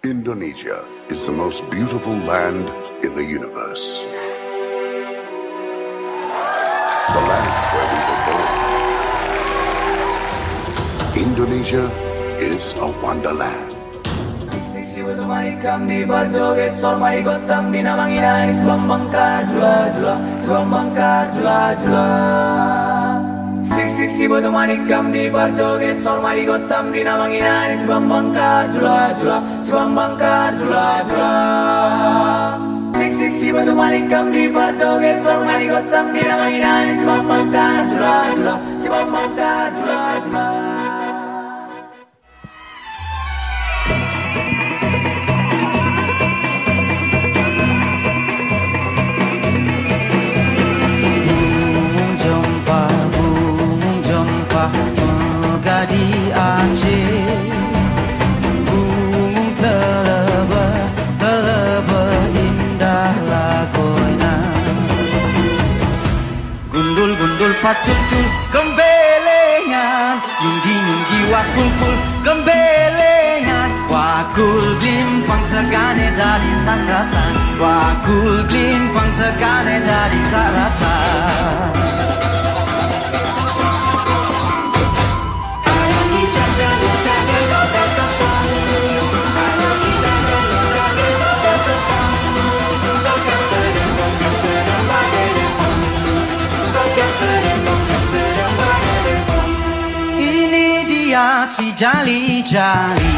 Indonesia is the most beautiful land in the universe. The land where we were born. Indonesia is a wonderland. Siksi bodo manikam di barjoget sormari gotam di namanginan sebang bangkar jula jula sebang bangkar jula jula. Siksi bodo manikam di barjoget sormari gotam di namanginan sebang bangkar jula jula sebang bangkar jula jula. Di Aceh gunung telebah indah lakoina gundul pacucul gembelengan nyunggi wakul gembelengan wakul glimpang segane dari saratan wakul glimpang segane dari saratan. Si jali-jali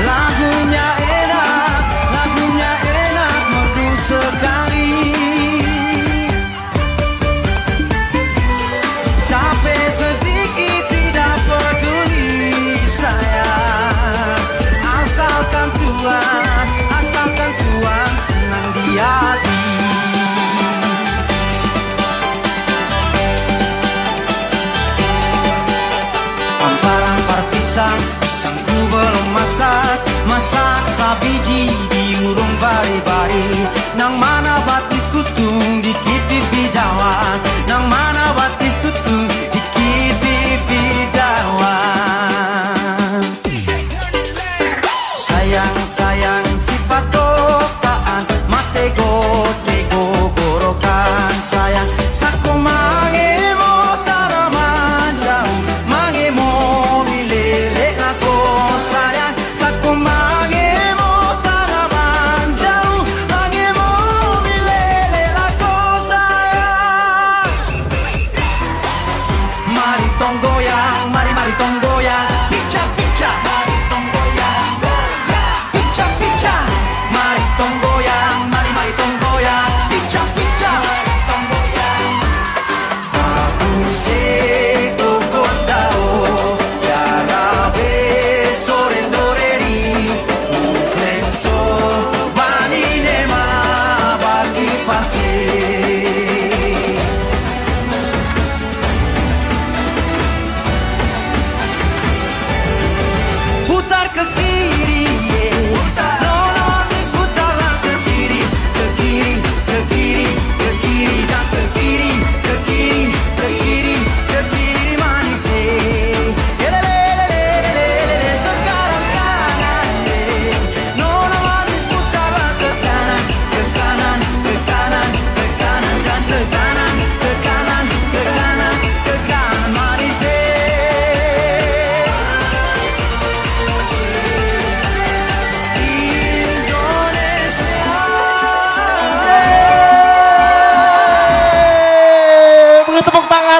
lagunya enak merdu sekali capek sedikit tidak peduli saya asalkan Tuhan senang di hati. Pisangku belum masak sabiji diurung bari-bari nang mana batis kutung dikit bidawan nang mana batis kutung dikit bidawan sayang sifat tokaan matego gorokan sayang sako mangemo taraman jauh mangemo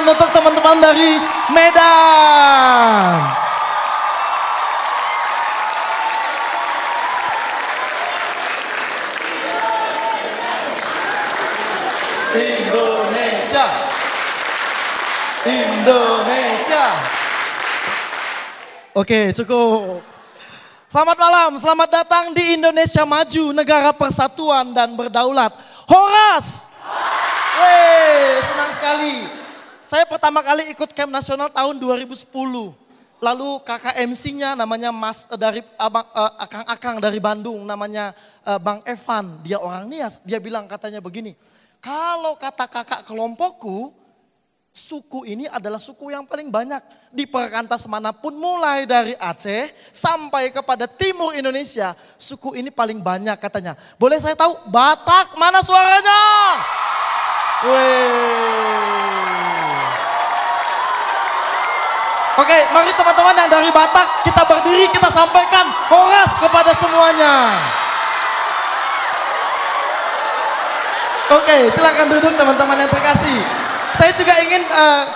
untuk teman-teman dari Medan. Indonesia. Oke, cukup. Selamat malam, selamat datang di Indonesia Maju, negara persatuan dan berdaulat. Horas. Senang sekali. Saya pertama kali ikut camp nasional tahun 2010. Lalu kakak MC-nya namanya Akang dari Bandung, namanya Bang Evan. Dia orang Nias, dia bilang katanya begini. Kalau kata kakak kelompokku, suku ini adalah suku yang paling banyak di perkantas manapun, mulai dari Aceh sampai kepada timur Indonesia. Suku ini paling banyak katanya. Boleh saya tahu Batak mana suaranya? Oke, mari teman-teman yang dari Batak kita berdiri, kita sampaikan horas kepada semuanya. Oke, silakan duduk teman-teman yang terkasih. Saya juga ingin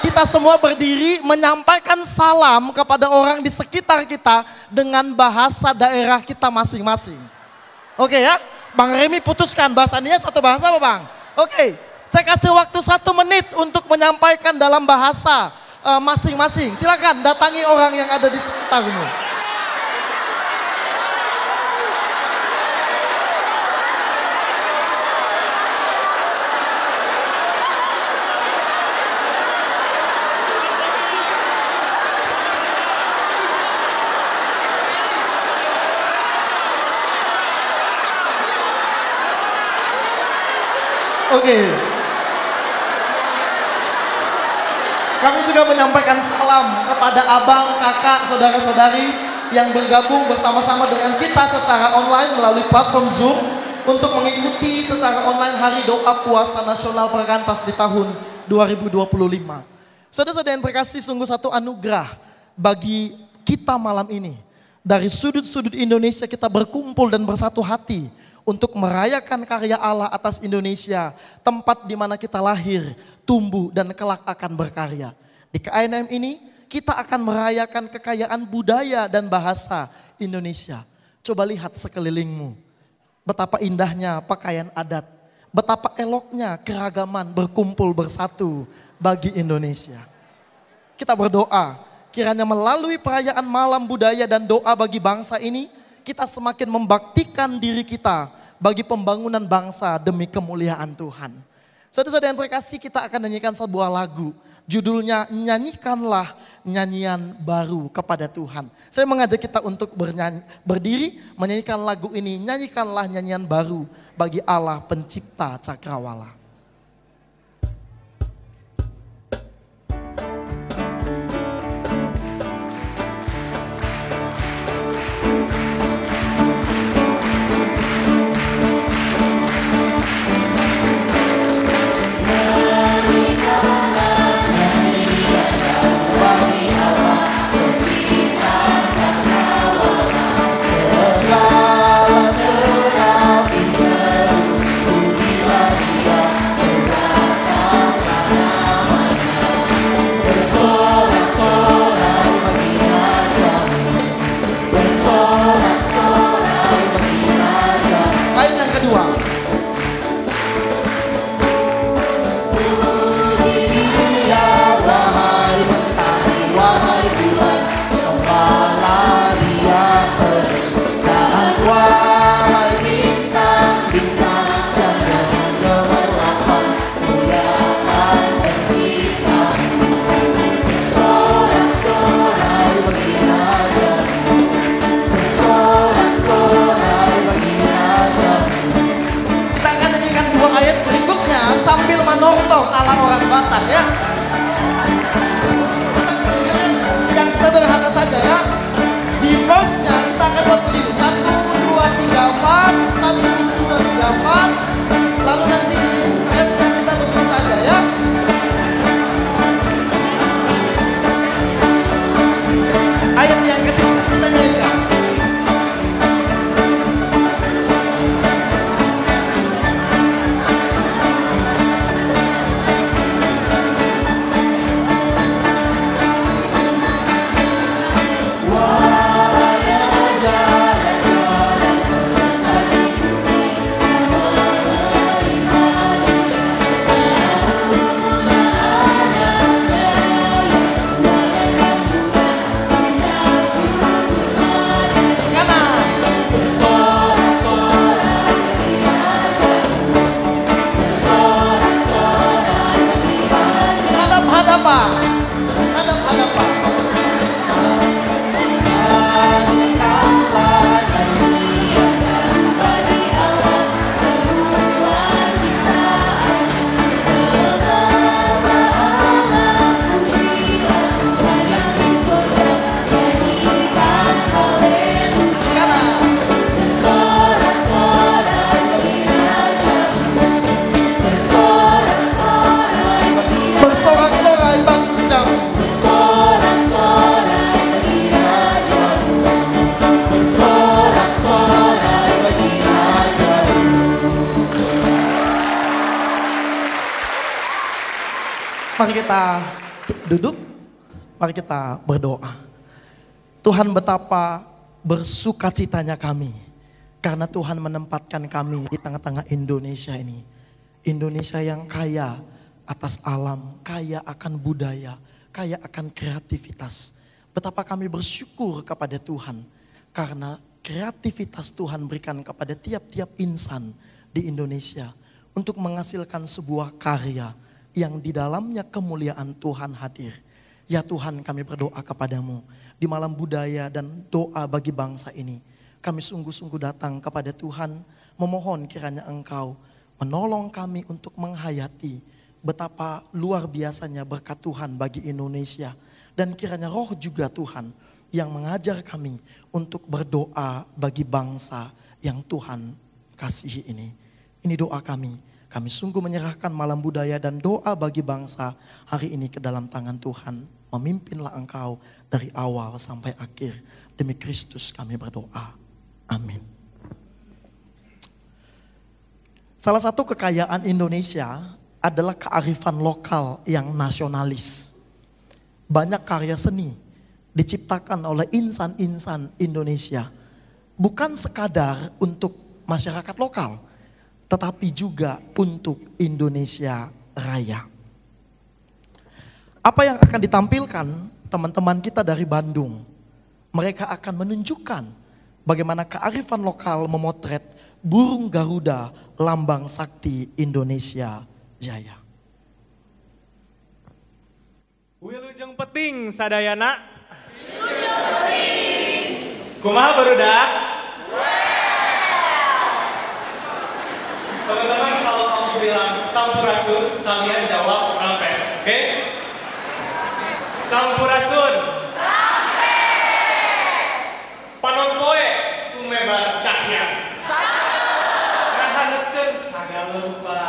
kita semua berdiri menyampaikan salam kepada orang di sekitar kita dengan bahasa daerah kita masing-masing. Oke ya, Bang Remy putuskan bahasa Nias atau bahasa apa Bang? Oke, saya kasih waktu 1 menit untuk menyampaikan dalam bahasa masing-masing. Silakan datangi orang yang ada di sekitarmu. Oke. Kami juga menyampaikan salam kepada abang, kakak, saudara-saudari yang bergabung bersama-sama dengan kita secara online melalui platform Zoom untuk mengikuti secara online Hari Doa Puasa Nasional Perkantas di tahun 2025. Saudara-saudara yang terkasih, sungguh satu anugerah bagi kita malam ini. Dari sudut-sudut Indonesia kita berkumpul dan bersatu hati untuk merayakan karya Allah atas Indonesia, tempat di mana kita lahir, tumbuh, dan kelak akan berkarya. Di KNM ini kita akan merayakan kekayaan budaya dan bahasa Indonesia. Coba lihat sekelilingmu, betapa indahnya pakaian adat, betapa eloknya keragaman berkumpul bersatu bagi Indonesia. Kita berdoa, kiranya melalui perayaan malam budaya dan doa bagi bangsa ini, kita semakin membaktikan diri kita bagi pembangunan bangsa demi kemuliaan Tuhan. Saudara-saudara yang terkasih, kita akan nyanyikan sebuah lagu. Judulnya Nyanyikanlah Nyanyian Baru kepada Tuhan. Saya mengajak kita untuk berdiri menyanyikan lagu ini. Nyanyikanlah nyanyian baru bagi Allah pencipta cakrawala. Segala serapi berpujilah Dia. Mari kita duduk, mari kita berdoa. Tuhan, betapa bersukacitanya kami karena Tuhan menempatkan kami di tengah-tengah Indonesia ini. Indonesia yang kaya atas alam, kaya akan budaya, kaya akan kreativitas. Betapa kami bersyukur kepada Tuhan karena kreativitas Tuhan berikan kepada tiap-tiap insan di Indonesia untuk menghasilkan sebuah karya yang di dalamnya kemuliaan Tuhan hadir. Ya Tuhan, kami berdoa kepadamu di malam budaya dan doa bagi bangsa ini. Kami sungguh-sungguh datang kepada Tuhan, memohon kiranya Engkau menolong kami untuk menghayati betapa luar biasanya berkat Tuhan bagi Indonesia. Dan kiranya roh juga Tuhan yang mengajar kami untuk berdoa bagi bangsa yang Tuhan kasihi ini. Ini doa kami. Kami sungguh menyerahkan malam budaya dan doa bagi bangsa hari ini ke dalam tangan Tuhan. Memimpinlah Engkau dari awal sampai akhir. Demi Kristus kami berdoa. Amin. Salah satu kekayaan Indonesia adalah kearifan lokal yang nasionalis. Banyak karya seni diciptakan oleh insan-insan Indonesia. Bukan sekadar untuk masyarakat lokal, tetapi juga untuk Indonesia Raya. Apa yang akan ditampilkan teman-teman kita dari Bandung? Mereka akan menunjukkan bagaimana kearifan lokal memotret burung Garuda, lambang sakti Indonesia Jaya. Wilujeng peting sadayana. Wilujeng peting. Kumaha barudak? Teman-teman, kalau kamu bilang sampurasun, kalian jawab rampes, oke? Sampurasun. Rampes. Panonpoe sumebar cahya. Ngahaneutkeun sagala rupa.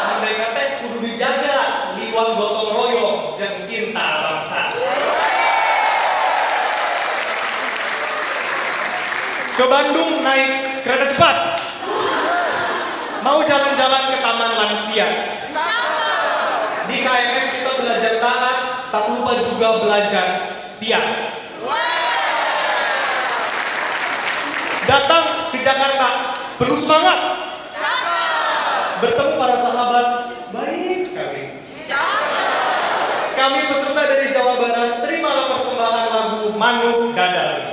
Merdeka teh kudu dijaga, liwat gotong royong jeung cinta bangsa. Ke Bandung naik kereta cepat. Mau jalan-jalan ke Taman Lansia. Di KMM kita belajar taat, tak lupa juga belajar setia. Datang ke Jakarta, penuh semangat. Bertemu para sahabat, baik sekali. Kami peserta dari Jawa Barat, terimalah persembahan lagu Manuk Dadali.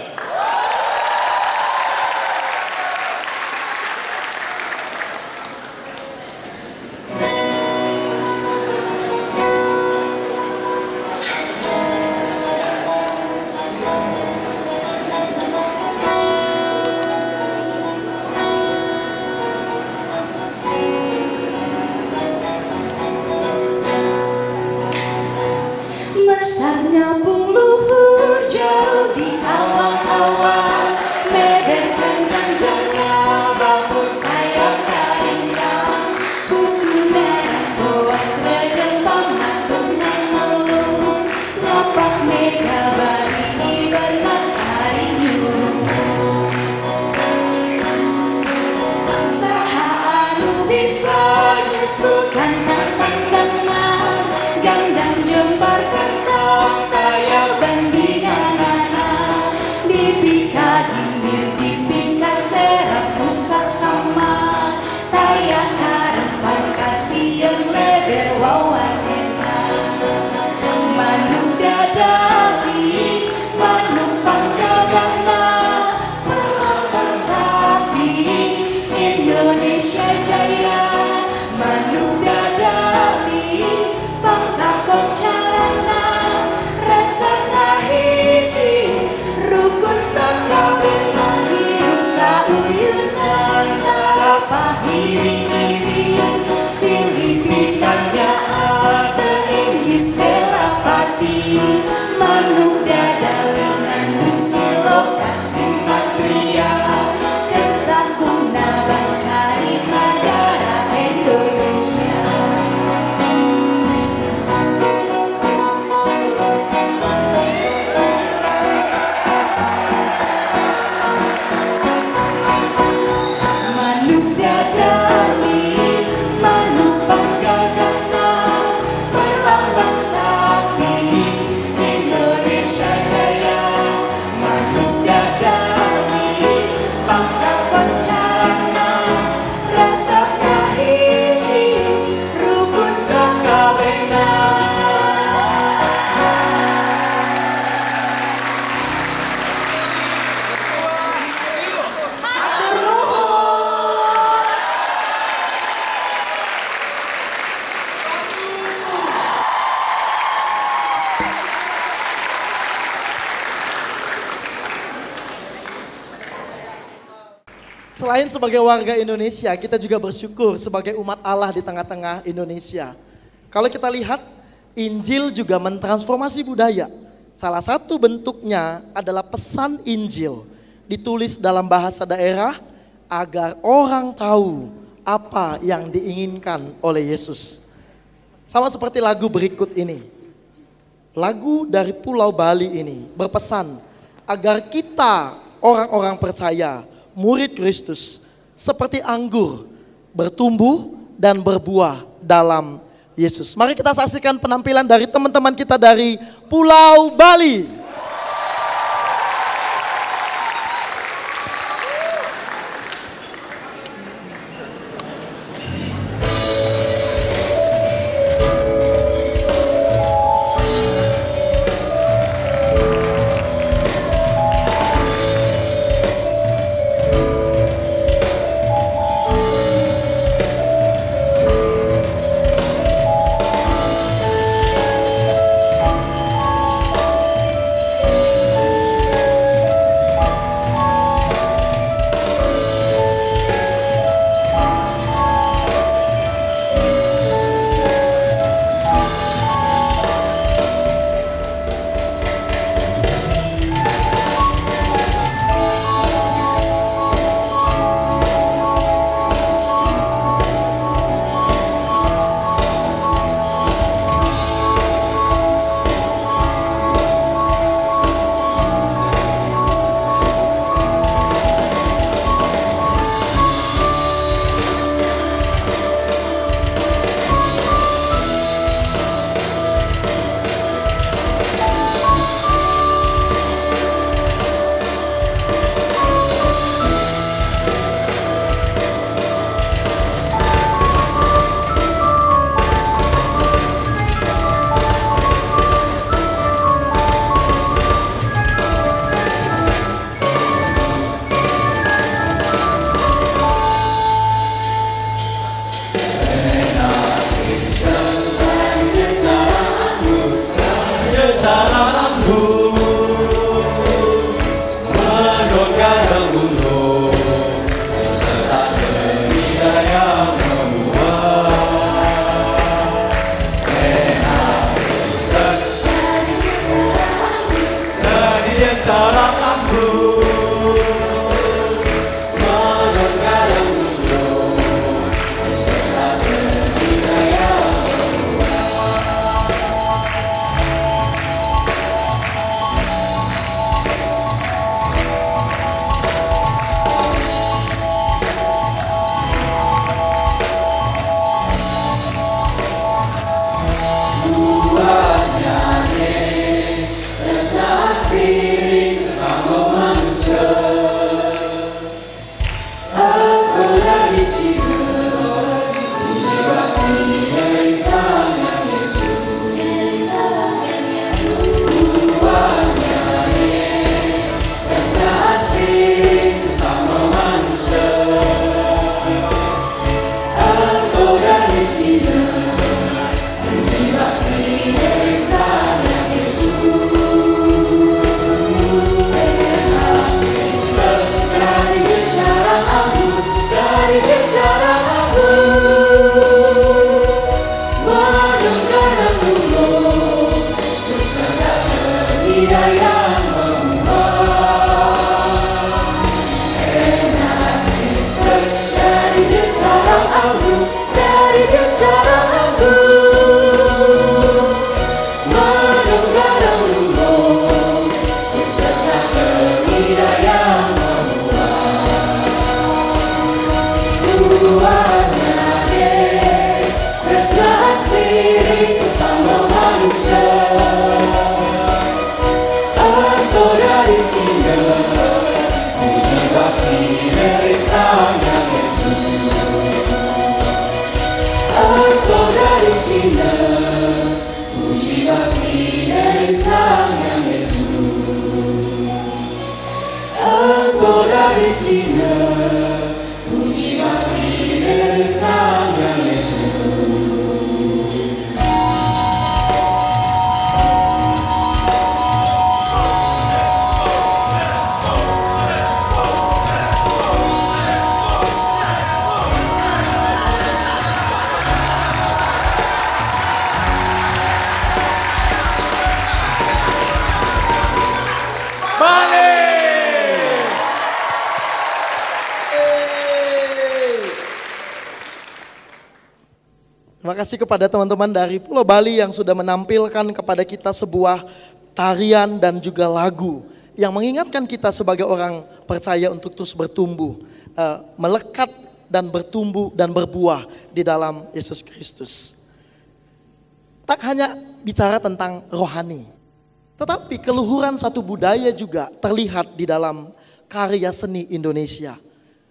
Mesarnya bung luhur jauh di Selain sebagai warga Indonesia, kita juga bersyukur sebagai umat Allah di tengah-tengah Indonesia. Kalau kita lihat, Injil juga mentransformasi budaya. Salah satu bentuknya adalah pesan Injil, ditulis dalam bahasa daerah agar orang tahu apa yang diinginkan oleh Yesus. Sama seperti lagu berikut ini. Lagu dari Pulau Bali ini berpesan agar kita orang-orang percaya, murid Kristus, seperti anggur, bertumbuh dan berbuah dalam Yesus. Mari kita saksikan penampilan dari teman-teman kita dari Pulau Bali. Terima kasih kepada teman-teman dari Pulau Bali yang sudah menampilkan kepada kita sebuah tarian dan juga lagu yang mengingatkan kita sebagai orang percaya untuk terus bertumbuh, melekat dan bertumbuh dan berbuah di dalam Yesus Kristus. Tak hanya bicara tentang rohani, tetapi keluhuran satu budaya juga terlihat di dalam karya seni Indonesia.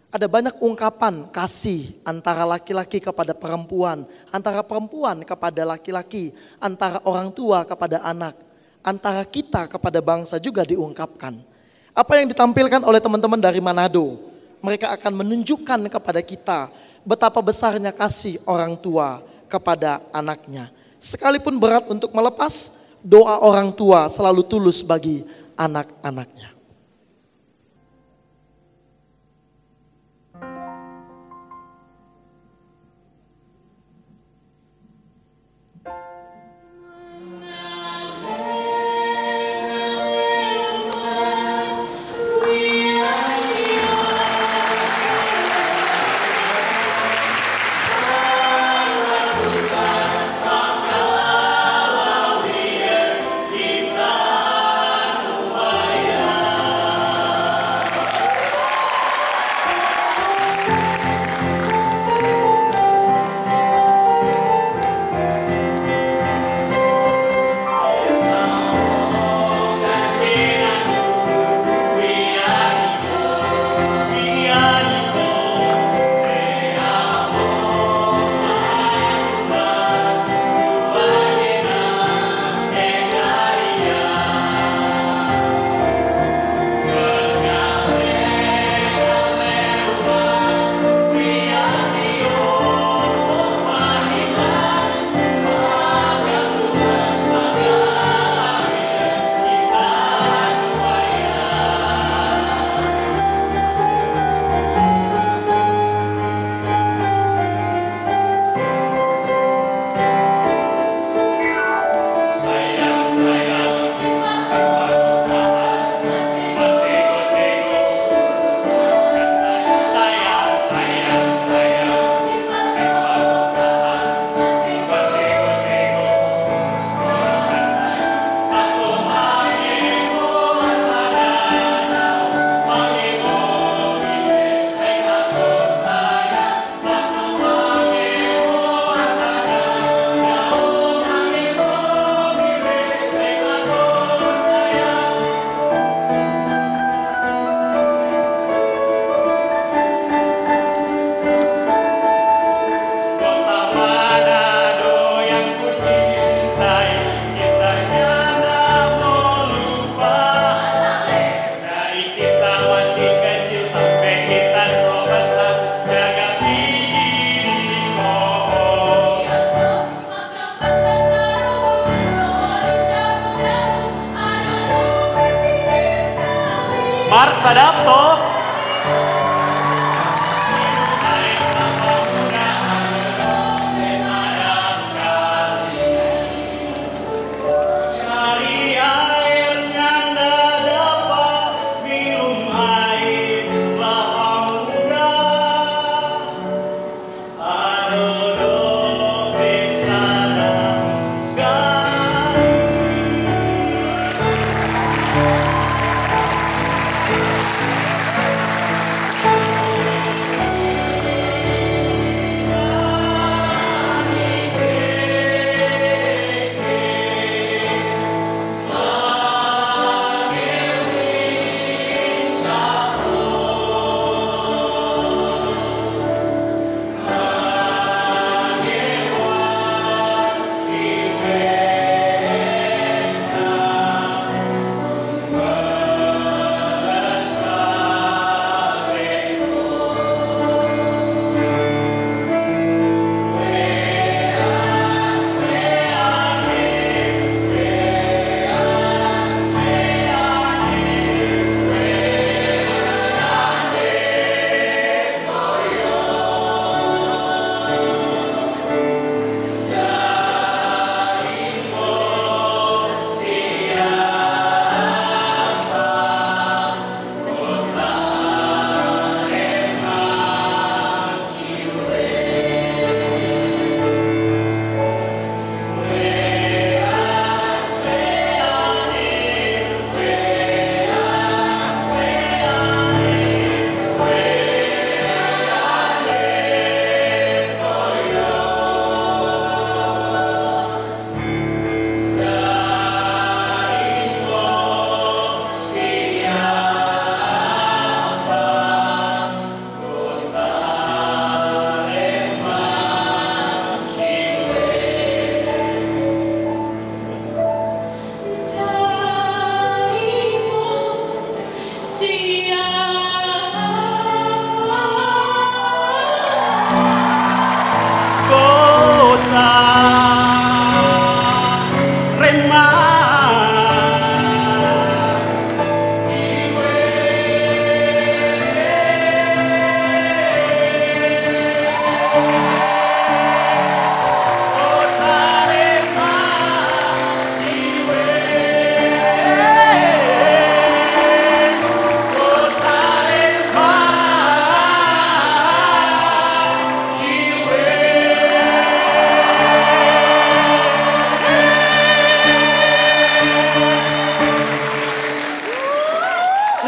Ada banyak ungkapan kasih antara laki-laki kepada perempuan, antara perempuan kepada laki-laki, antara orang tua kepada anak, antara kita kepada bangsa juga diungkapkan. Apa yang ditampilkan oleh teman-teman dari Manado, mereka akan menunjukkan kepada kita betapa besarnya kasih orang tua kepada anaknya. Sekalipun berat untuk melepas, doa orang tua selalu tulus bagi anak-anaknya. Mars sadap toh.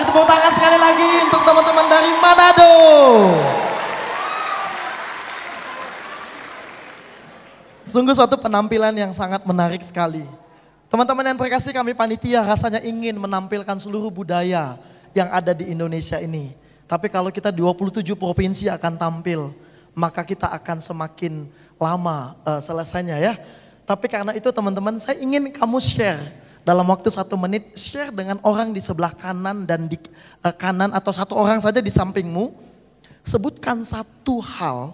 tepuk tangan sekali lagi untuk teman-teman dari Manado. Sungguh suatu penampilan yang sangat menarik sekali. Teman-teman yang terkasih, kami panitia rasanya ingin menampilkan seluruh budaya yang ada di Indonesia ini. Tapi kalau kita 27 provinsi akan tampil, maka kita akan semakin lama selesainya ya. Tapi karena itu teman-teman, saya ingin kamu share dalam waktu 1 menit, share dengan orang di sebelah kanan dan di kanan atau satu orang saja di sampingmu. Sebutkan satu hal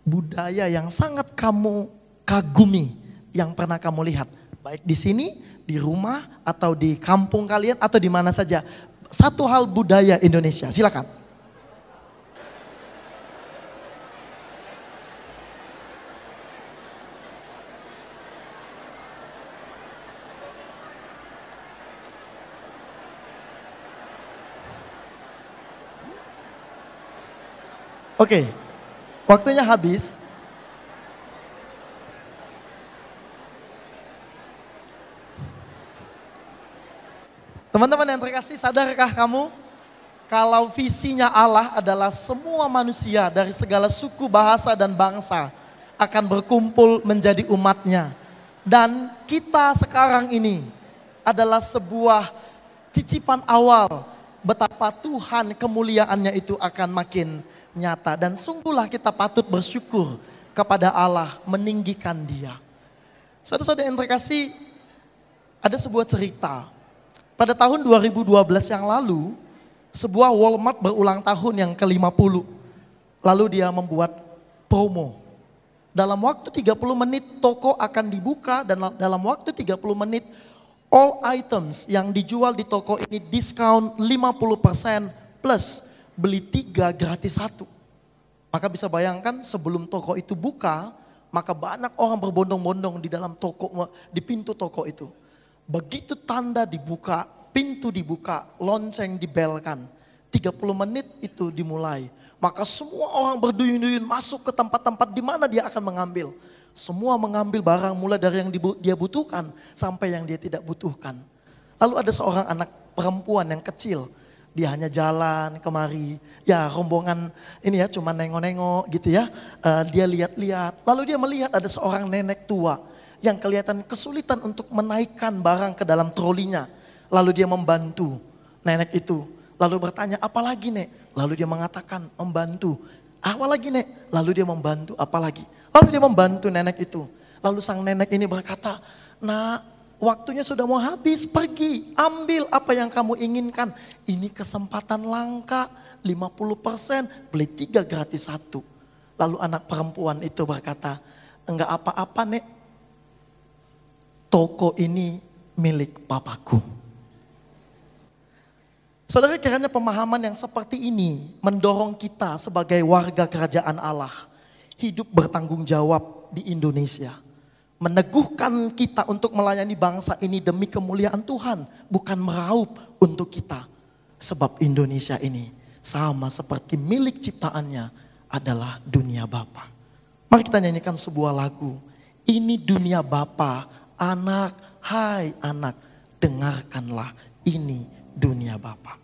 budaya yang sangat kamu kagumi yang pernah kamu lihat. Baik di sini, di rumah, atau di kampung kalian, atau di mana saja. Satu hal budaya Indonesia, silakan. Oke, waktunya habis. Teman-teman yang terkasih, sadarkah kamu kalau visinya Allah adalah semua manusia dari segala suku, bahasa, dan bangsa akan berkumpul menjadi umatnya. Dan kita sekarang ini adalah sebuah cicipan awal betapa Tuhan kemuliaannya itu akan makin nyata. Dan sungguhlah kita patut bersyukur kepada Allah meninggikan Dia. Saudara-saudara yang terkasih, ada sebuah cerita. Pada tahun 2012 yang lalu, sebuah Walmart berulang tahun yang ke-50. Lalu dia membuat promo. Dalam waktu 30 menit toko akan dibuka dan dalam waktu 30 menit all items yang dijual di toko ini diskon 50% plus beli 3 gratis 1. Maka bisa bayangkan sebelum toko itu buka, maka banyak orang berbondong-bondong di dalam toko, di pintu toko itu. Begitu tanda dibuka, pintu dibuka, lonceng dibelkan. 30 menit itu dimulai. Maka semua orang berduyun-duyun masuk ke tempat-tempat di mana dia akan mengambil. Semua mengambil barang mulai dari yang dia butuhkan sampai yang dia tidak butuhkan. Lalu ada seorang anak perempuan yang kecil. Dia hanya jalan kemari, ya rombongan ini ya cuma nengok-nengok gitu ya. Dia lihat-lihat, lalu dia melihat ada seorang nenek tua yang kelihatan kesulitan untuk menaikkan barang ke dalam trolinya. Lalu dia membantu nenek itu. Lalu bertanya, apa lagi nek? Lalu dia mengatakan, membantu. Apa lagi nek? Lalu dia membantu, apa lagi? Lalu dia membantu nenek itu. Lalu sang nenek ini berkata, nak, waktunya sudah mau habis, pergi, ambil apa yang kamu inginkan. Ini kesempatan langka, 50%, beli 3 gratis 1. Lalu anak perempuan itu berkata, enggak apa-apa nek, toko ini milik papaku. Saudara, kiranya pemahaman yang seperti ini mendorong kita sebagai warga kerajaan Allah hidup bertanggung jawab di Indonesia. Meneguhkan kita untuk melayani bangsa ini demi kemuliaan Tuhan, bukan meraup untuk kita. Sebab Indonesia ini sama seperti milik ciptaannya adalah dunia Bapa. Mari kita nyanyikan sebuah lagu. Ini dunia Bapa, anak, hai anak, dengarkanlah ini dunia Bapa.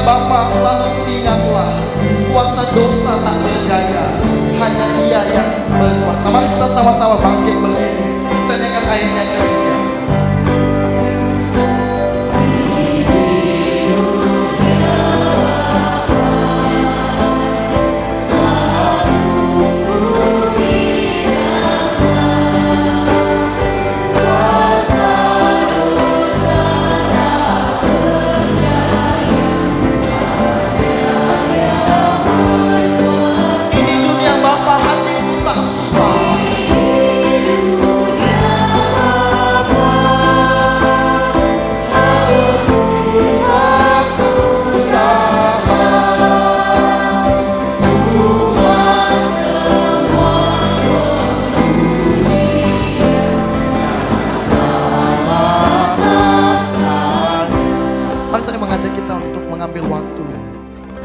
Bapa selalu kuingatlah, kuasa dosa tak berjaya, hanya Dia yang berkuasa. Mari kita sama-sama bangkit berdiri, kita nyanyikan ayatnya ketiga.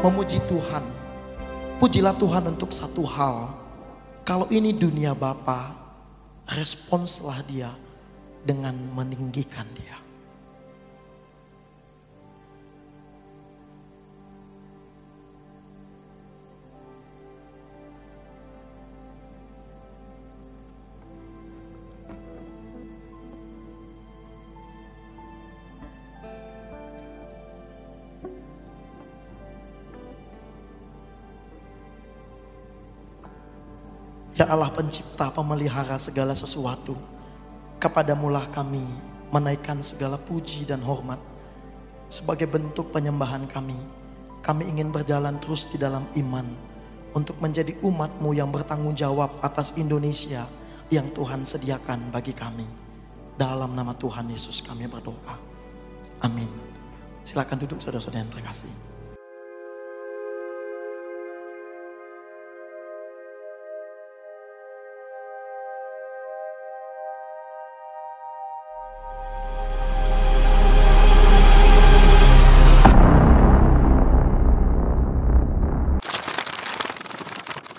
Memuji Tuhan. Pujilah Tuhan untuk satu hal. Kalau ini dunia Bapa, responslah Dia dengan meninggikan Dia. Ya Allah pencipta, pemelihara segala sesuatu, kepadamulah kami menaikkan segala puji dan hormat. Sebagai bentuk penyembahan kami ingin berjalan terus di dalam iman, untuk menjadi umat-Mu yang bertanggung jawab atas Indonesia yang Tuhan sediakan bagi kami. Dalam nama Tuhan Yesus kami berdoa. Amin. Silakan duduk saudara-saudara yang terkasih.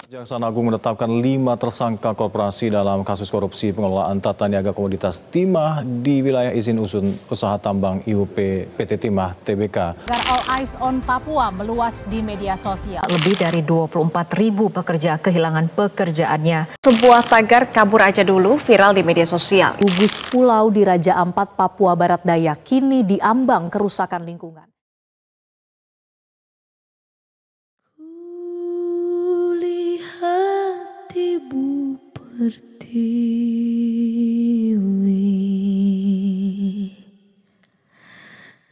Kejaksaan Agung menetapkan 5 tersangka korporasi dalam kasus korupsi pengelolaan tata niaga komoditas timah di wilayah izin usaha tambang IUP PT Timah Tbk. All Eyes on Papua meluas di media sosial. Lebih dari 24.000 pekerja kehilangan pekerjaannya. Sebuah tagar "kabur aja dulu" viral di media sosial. Gugus pulau di Raja Ampat, Papua Barat Daya kini diambang kerusakan lingkungan. Ibu pertiwi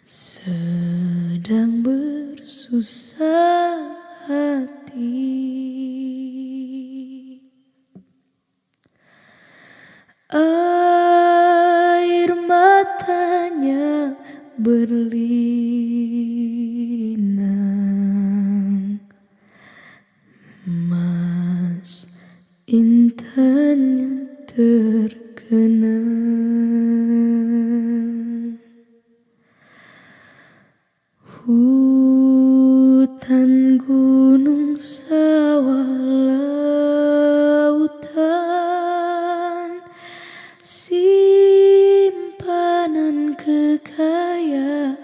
sedang bersusah hati, air matanya berlinang, mas intannya terkenang. Hutan, gunung, sawah, lautan, simpanan kekayaan,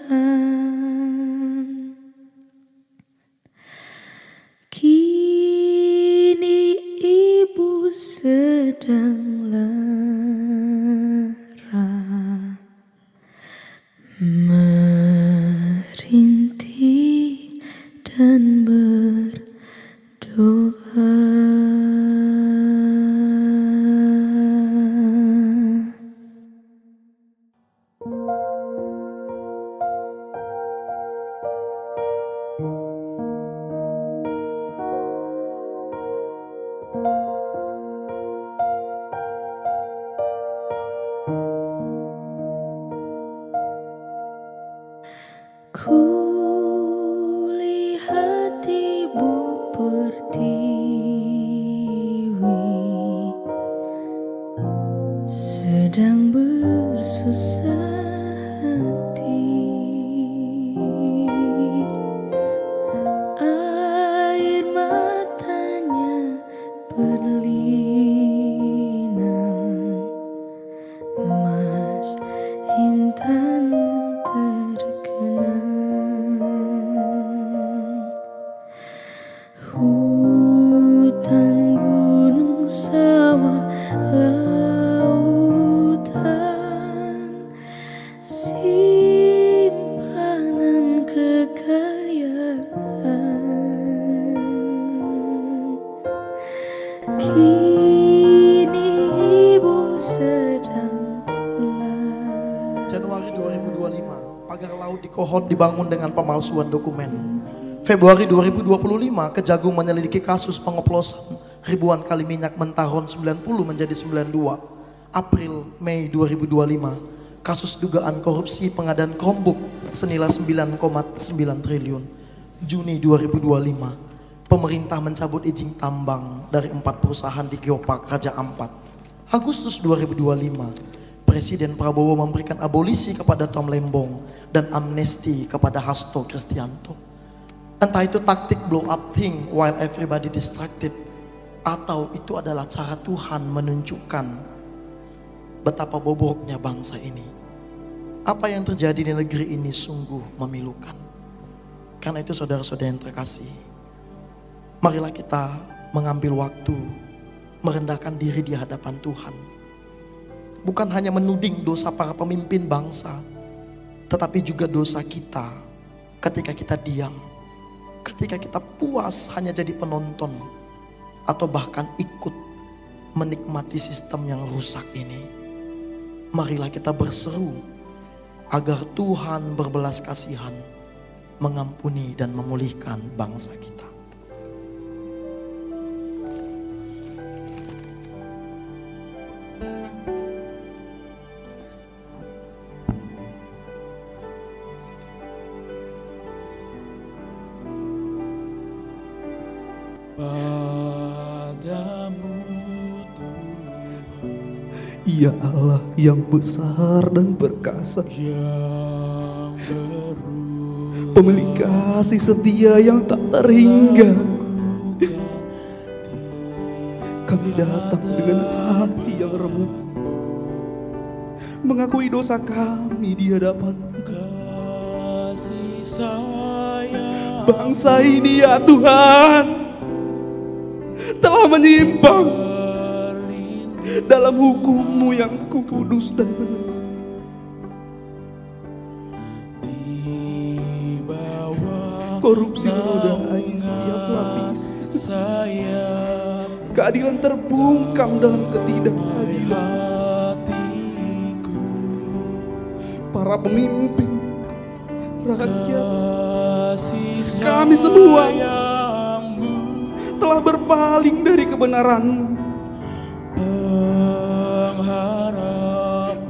kini ibu sedang lara, merintih dan berdoa. Kulihat ibu pertiwi sedang bersusah hati, air matanya berlinang, mas intan terkenang. lautan, simpanan kekayaan. Kini ibu sedang Januari 2025, pagar laut di Kohot dibangun dengan pemalsuan dokumen. Februari 2025, Kejagung menyelidiki kasus pengoplosan ribuan kali minyak mentah RON 90 menjadi 92. April, Mei 2025, kasus dugaan korupsi pengadaan Chromebook senilai 9,9 triliun. Juni 2025, pemerintah mencabut izin tambang dari 4 perusahaan di Geopark Raja Ampat. Agustus 2025, Presiden Prabowo memberikan abolisi kepada Tom Lembong dan amnesti kepada Hasto Kristianto. Entah itu taktik blow up thing while everybody distracted, atau itu adalah cara Tuhan menunjukkan betapa bobroknya bangsa ini. Apa yang terjadi di negeri ini sungguh memilukan. Karena itu saudara-saudara yang terkasih, marilah kita mengambil waktu merendahkan diri di hadapan Tuhan. Bukan hanya menuding dosa para pemimpin bangsa, tetapi juga dosa kita ketika kita diam, ketika kita puas hanya jadi penonton, atau bahkan ikut menikmati sistem yang rusak ini. Marilah kita berseru agar Tuhan berbelas kasihan, mengampuni dan memulihkan bangsa kita. Ya Allah yang besar dan perkasa, pemilik kasih setia yang tak terhingga, kami datang dengan hati yang remuk, mengakui dosa kami di hadapan bangsa ini. Ya Tuhan, telah menyimpang dalam hukum-Mu yang kudus dan benar. Korupsi menodai setiap lapis, keadilan terbungkam dalam ketidakadilan. Para pemimpin, rakyat, kami semua telah berpaling dari kebenaran-Mu.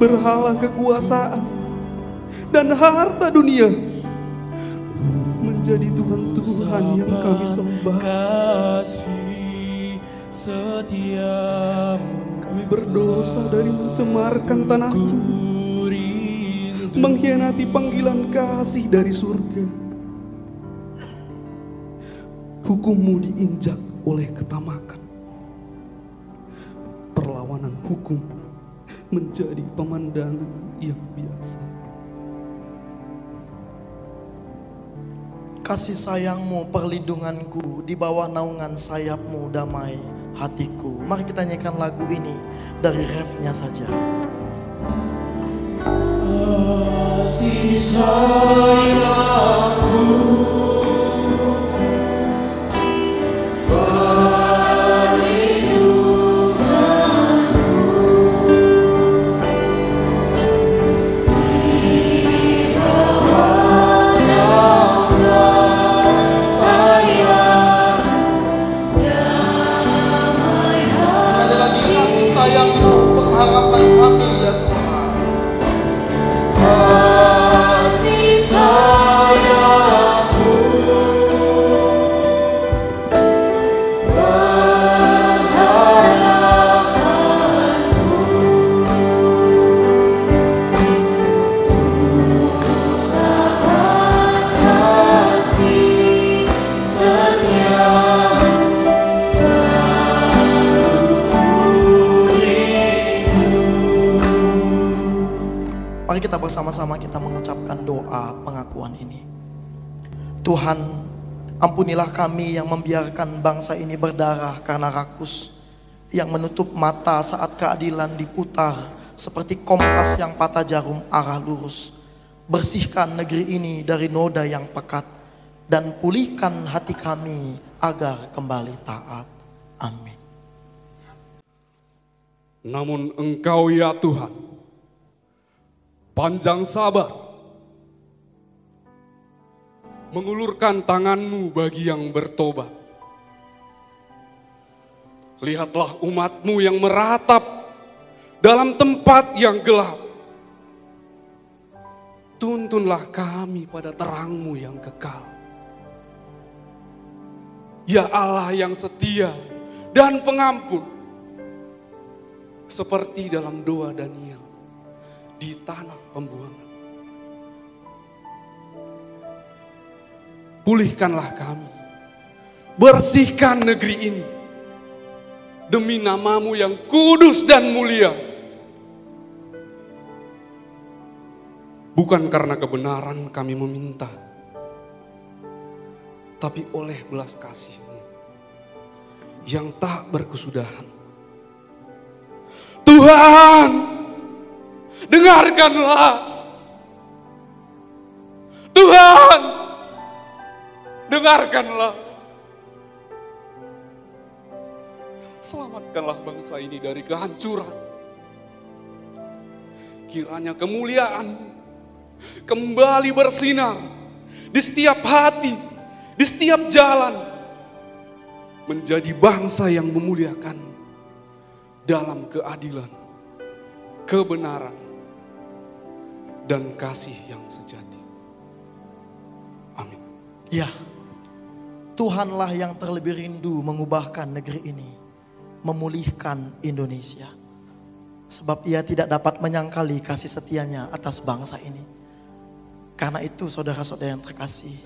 Berhala kekuasaan dan harta dunia menjadi Tuhan-Tuhan yang kami sembah. Kami berdosa dari mencemarkan tanah ini, mengkhianati panggilan kasih dari surga. Hukum-Mu diinjak oleh ketamakan. Perlawanan hukum menjadi pemandangan yang biasa. Kasih sayang-Mu, perlindunganku, di bawah naungan sayap-Mu damai hatiku. Mari kita nyanyikan lagu ini dari refnya saja. Kasih sayang-Mu, pengharapan kami ya Tuhan. Kasih sayang-Mu, pengharapan-Ku, usapan kasih setia. Mari kita bersama-sama kita mengucapkan doa pengakuan ini. Tuhan, ampunilah kami yang membiarkan bangsa ini berdarah karena rakus, yang menutup mata saat keadilan diputar seperti kompas yang patah jarum arah lurus. Bersihkan negeri ini dari noda yang pekat dan pulihkan hati kami agar kembali taat. Amin. Namun Engkau ya Tuhan, panjang sabar, mengulurkan tangan-Mu bagi yang bertobat. Lihatlah umat-Mu yang meratap dalam tempat yang gelap. Tuntunlah kami pada terang-Mu yang kekal. Ya Allah yang setia dan pengampun, seperti dalam doa Daniel di tanah pembuangan. Pulihkanlah kami, bersihkan negeri ini, demi nama-Mu yang kudus dan mulia. Bukan karena kebenaran kami meminta, tapi oleh belas kasih-Mu yang tak berkesudahan. Tuhan, dengarkanlah. Tuhan, dengarkanlah. Selamatkanlah bangsa ini dari kehancuran. Kiranya kemuliaan kembali bersinar di setiap hati, di setiap jalan, menjadi bangsa yang memuliakan dalam keadilan, kebenaran, dan kasih yang sejati. Amin. Ya, Tuhanlah yang terlebih rindu mengubahkan negeri ini, memulihkan Indonesia. Sebab Ia tidak dapat menyangkali kasih setia-Nya atas bangsa ini. Karena itu saudara-saudara yang terkasih,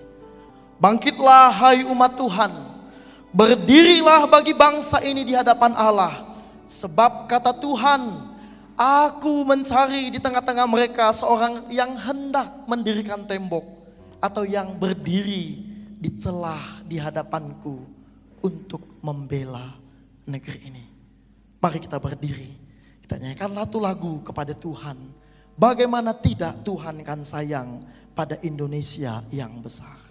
bangkitlah hai umat Tuhan, berdirilah bagi bangsa ini di hadapan Allah. Sebab kata Tuhan, aku mencari di tengah-tengah mereka seorang yang hendak mendirikan tembok atau yang berdiri di celah di hadapanku untuk membela negeri ini. Mari kita berdiri, kita nyanyikan satu lagu kepada Tuhan. Bagaimana tidak Tuhan kan sayang pada Indonesia yang besar.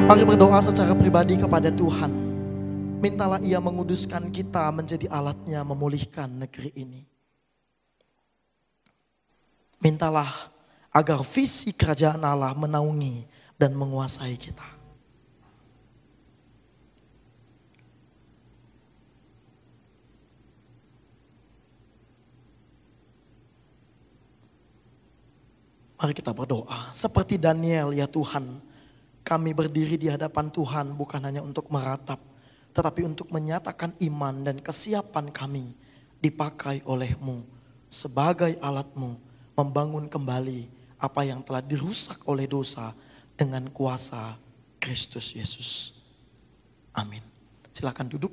Mari berdoa secara pribadi kepada Tuhan. Mintalah Ia menguduskan kita menjadi alatnya memulihkan negeri ini. Mintalah agar visi kerajaan Allah menaungi dan menguasai kita. Mari kita berdoa. Seperti Daniel, ya Tuhan, kami berdiri di hadapan Tuhan bukan hanya untuk meratap, tetapi untuk menyatakan iman dan kesiapan kami dipakai oleh-Mu sebagai alat-Mu membangun kembali apa yang telah dirusak oleh dosa dengan kuasa Kristus Yesus. Amin. Silakan duduk.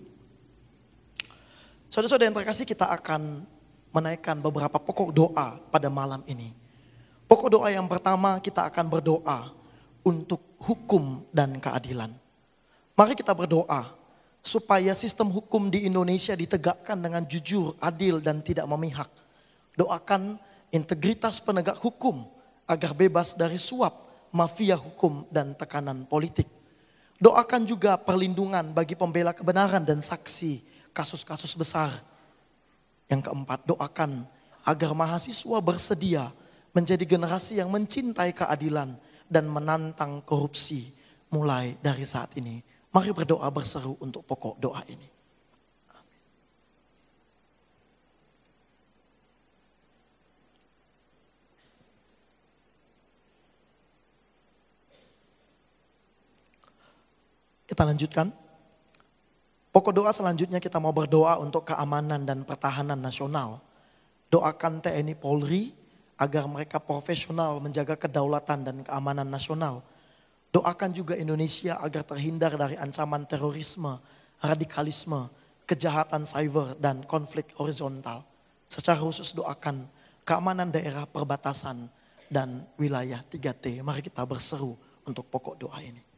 Saudara-saudara yang terkasih, kita akan menaikkan beberapa pokok doa pada malam ini. Pokok doa yang pertama, kita akan berdoa untuk hukum dan keadilan. Mari kita berdoa supaya sistem hukum di Indonesia ditegakkan dengan jujur, adil, dan tidak memihak. Doakan integritas penegak hukum agar bebas dari suap, mafia hukum, dan tekanan politik. Doakan juga perlindungan bagi pembela kebenaran dan saksi kasus-kasus besar. Yang keempat, doakan agar mahasiswa bersedia menjadi generasi yang mencintai keadilan dan menantang korupsi mulai dari saat ini. Mari berdoa berseru untuk pokok doa ini. Amin. Kita lanjutkan. Pokok doa selanjutnya kita mau berdoa untuk keamanan dan pertahanan nasional. Doakan TNI Polri agar mereka profesional menjaga kedaulatan dan keamanan nasional. Doakan juga Indonesia agar terhindar dari ancaman terorisme, radikalisme, kejahatan cyber, dan konflik horizontal. Secara khusus doakan keamanan daerah perbatasan dan wilayah 3T. Mari kita berseru untuk pokok doa ini.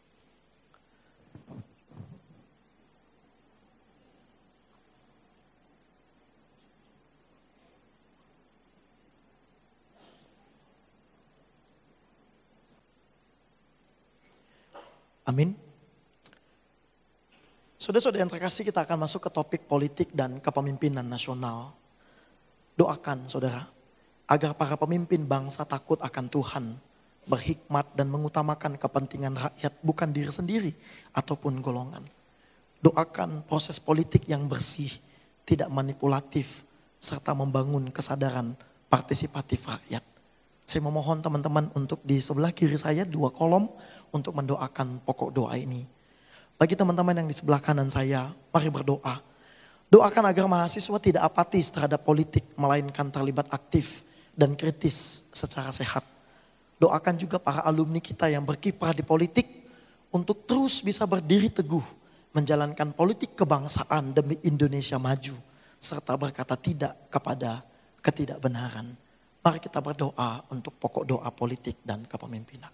Amin. Saudara-saudara yang terkasih, kita akan masuk ke topik politik dan kepemimpinan nasional. Doakan saudara, agar para pemimpin bangsa takut akan Tuhan, berhikmat dan mengutamakan kepentingan rakyat bukan diri sendiri ataupun golongan. Doakan proses politik yang bersih, tidak manipulatif, serta membangun kesadaran partisipatif rakyat. Saya memohon teman-teman untuk di sebelah kiri saya 2 kolom untuk mendoakan pokok doa ini. Bagi teman-teman yang di sebelah kanan saya, mari berdoa. Doakan agar mahasiswa tidak apatis terhadap politik, melainkan terlibat aktif dan kritis secara sehat. Doakan juga para alumni kita yang berkiprah di politik untuk terus bisa berdiri teguh, menjalankan politik kebangsaan demi Indonesia maju, serta berkata tidak kepada ketidakbenaran. Mari kita berdoa untuk pokok doa politik dan kepemimpinan.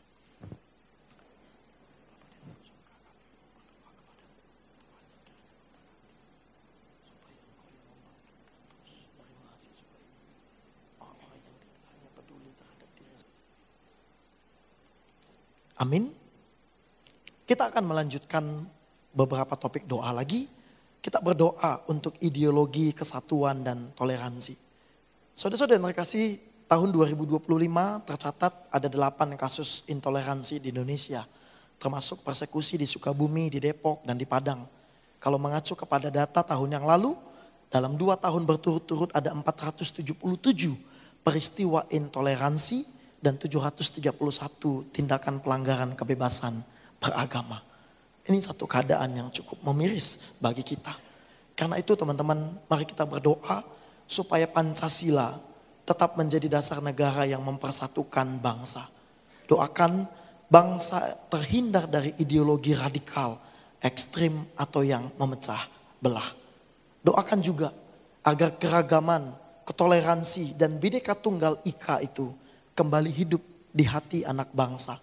Amin. Kita akan melanjutkan beberapa topik doa lagi. Kita berdoa untuk ideologi kesatuan dan toleransi. Saudara-saudara yang terkasih, tahun 2025 tercatat ada 8 kasus intoleransi di Indonesia. Termasuk persekusi di Sukabumi, di Depok, dan di Padang. Kalau mengacu kepada data tahun yang lalu, dalam 2 tahun berturut-turut ada 477 peristiwa intoleransi dan 731 tindakan pelanggaran kebebasan beragama. Ini satu keadaan yang cukup memiris bagi kita. Karena itu teman-teman, mari kita berdoa supaya Pancasila tetap menjadi dasar negara yang mempersatukan bangsa. Doakan bangsa terhindar dari ideologi radikal, ekstrim, atau yang memecah belah. Doakan juga agar keragaman, ketoleransi, dan Bhinneka Tunggal Ika itu kembali hidup di hati anak bangsa.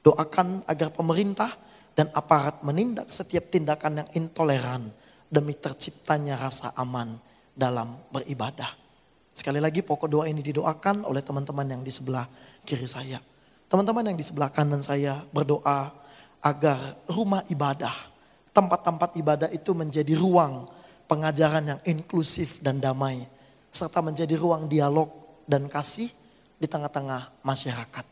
Doakan agar pemerintah dan aparat menindak setiap tindakan yang intoleran demi terciptanya rasa aman dalam beribadah. Sekali lagi pokok doa ini didoakan oleh teman-teman yang di sebelah kiri saya. Teman-teman yang di sebelah kanan saya berdoa agar rumah ibadah, tempat-tempat ibadah itu menjadi ruang pengajaran yang inklusif dan damai, serta menjadi ruang dialog dan kasih di tengah-tengah masyarakat.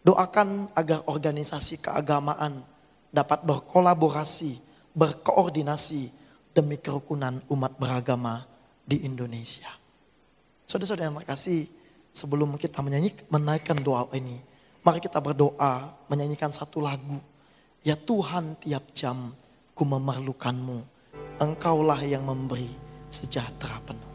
Doakan agar organisasi keagamaan dapat berkolaborasi, berkoordinasi demi kerukunan umat beragama di Indonesia. Saudara-saudara yang terkasih, sebelum kita menaikkan doa ini, mari kita berdoa menyanyikan satu lagu. Ya Tuhan, tiap jam ku memerlukanmu, Engkaulah yang memberi sejahtera penuh.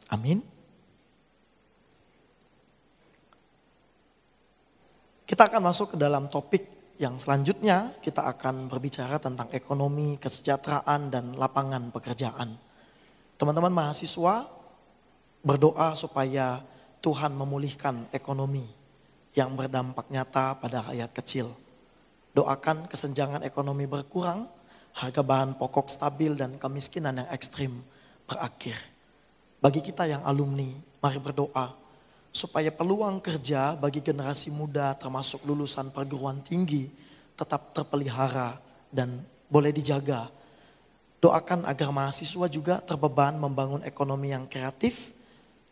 Amin. Kita akan masuk ke dalam topik yang selanjutnya. Kita akan berbicara tentang ekonomi, kesejahteraan, dan lapangan pekerjaan. Teman-teman mahasiswa berdoa supaya Tuhan memulihkan ekonomi yang berdampak nyata pada rakyat kecil. Doakan kesenjangan ekonomi berkurang, harga bahan pokok stabil, dan kemiskinan yang ekstrim berakhir. Bagi kita yang alumni, mari berdoa supaya peluang kerja bagi generasi muda termasuk lulusan perguruan tinggi tetap terpelihara dan boleh dijaga. Doakan agar mahasiswa juga terbeban membangun ekonomi yang kreatif,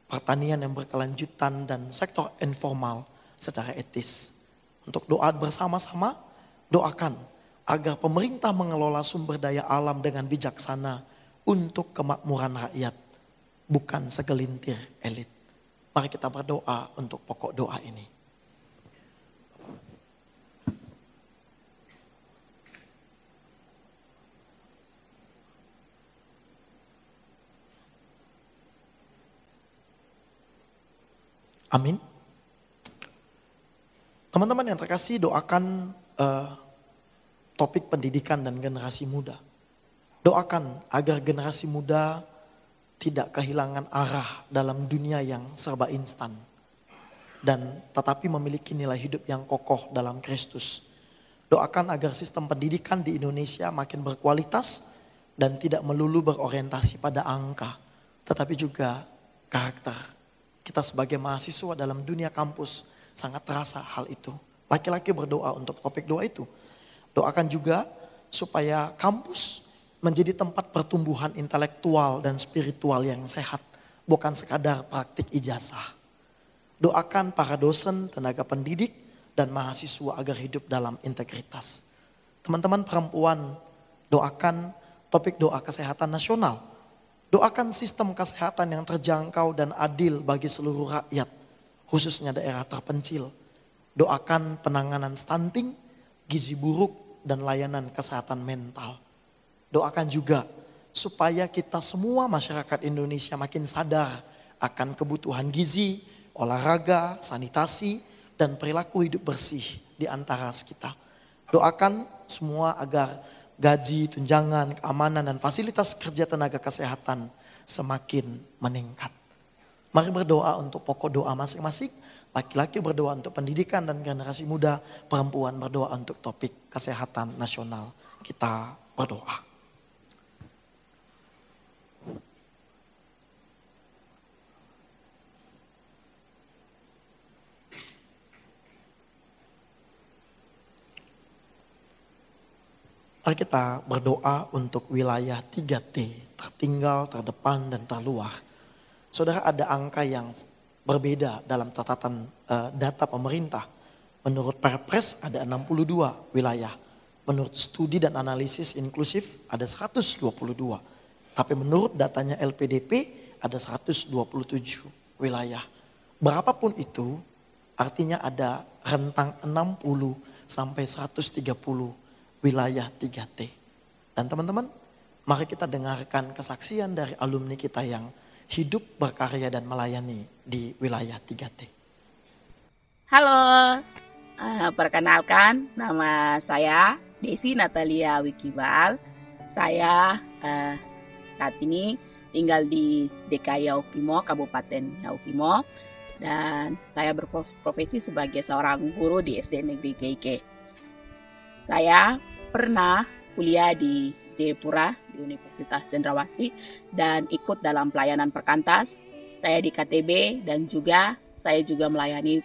pertanian yang berkelanjutan, dan sektor informal secara etis. Untuk doa bersama-sama, doakan agar pemerintah mengelola sumber daya alam dengan bijaksana untuk kemakmuran rakyat, bukan segelintir elit. Mari kita berdoa untuk pokok doa ini. Amin. Teman-teman yang terkasih, doakan topik pendidikan dan generasi muda. Doakan agar generasi muda tidak kehilangan arah dalam dunia yang serba instan, dan tetapi memiliki nilai hidup yang kokoh dalam Kristus. Doakan agar sistem pendidikan di Indonesia makin berkualitas dan tidak melulu berorientasi pada angka, tetapi juga karakter. Kita sebagai mahasiswa dalam dunia kampus sangat terasa hal itu. Laki-laki berdoa untuk topik doa itu. Doakan juga supaya kampus menjadi tempat pertumbuhan intelektual dan spiritual yang sehat, bukan sekadar praktik ijazah. Doakan para dosen, tenaga pendidik, dan mahasiswa agar hidup dalam integritas. Teman-teman perempuan, doakan topik doa kesehatan nasional. Doakan sistem kesehatan yang terjangkau dan adil bagi seluruh rakyat, khususnya daerah terpencil. Doakan penanganan stunting, gizi buruk, dan layanan kesehatan mental. Doakan juga supaya kita semua masyarakat Indonesia makin sadar akan kebutuhan gizi, olahraga, sanitasi, dan perilaku hidup bersih di antara kita. Doakan semua agar gaji, tunjangan, keamanan, dan fasilitas kerja tenaga kesehatan semakin meningkat. Mari berdoa untuk pokok doa masing-masing. Laki-laki berdoa untuk pendidikan dan generasi muda, perempuan berdoa untuk topik kesehatan nasional. Kita berdoa. Mari kita berdoa untuk wilayah 3T, tertinggal, terdepan, dan terluar. Saudara, ada angka yang berbeda dalam catatan data pemerintah. Menurut Perpres ada 62 wilayah. Menurut studi dan analisis inklusif ada 122. Tapi menurut datanya LPDP ada 127 wilayah. Berapapun itu, artinya ada rentang 60 sampai 130 wilayah 3T. Dan teman-teman, mari kita dengarkan kesaksian dari alumni kita yang hidup, berkarya, dan melayani di wilayah 3T. Halo, perkenalkan nama saya Desi Natalia Wikibal. Saya saat ini tinggal di DKI Yaukimo, Kabupaten Yaukimo. Dan saya berprofesi sebagai seorang guru di SD Negeri KIK. Saya pernah kuliah di Jayapura, di Universitas Cendrawasih, dan ikut dalam pelayanan perkantas. Saya di KTB dan saya juga melayani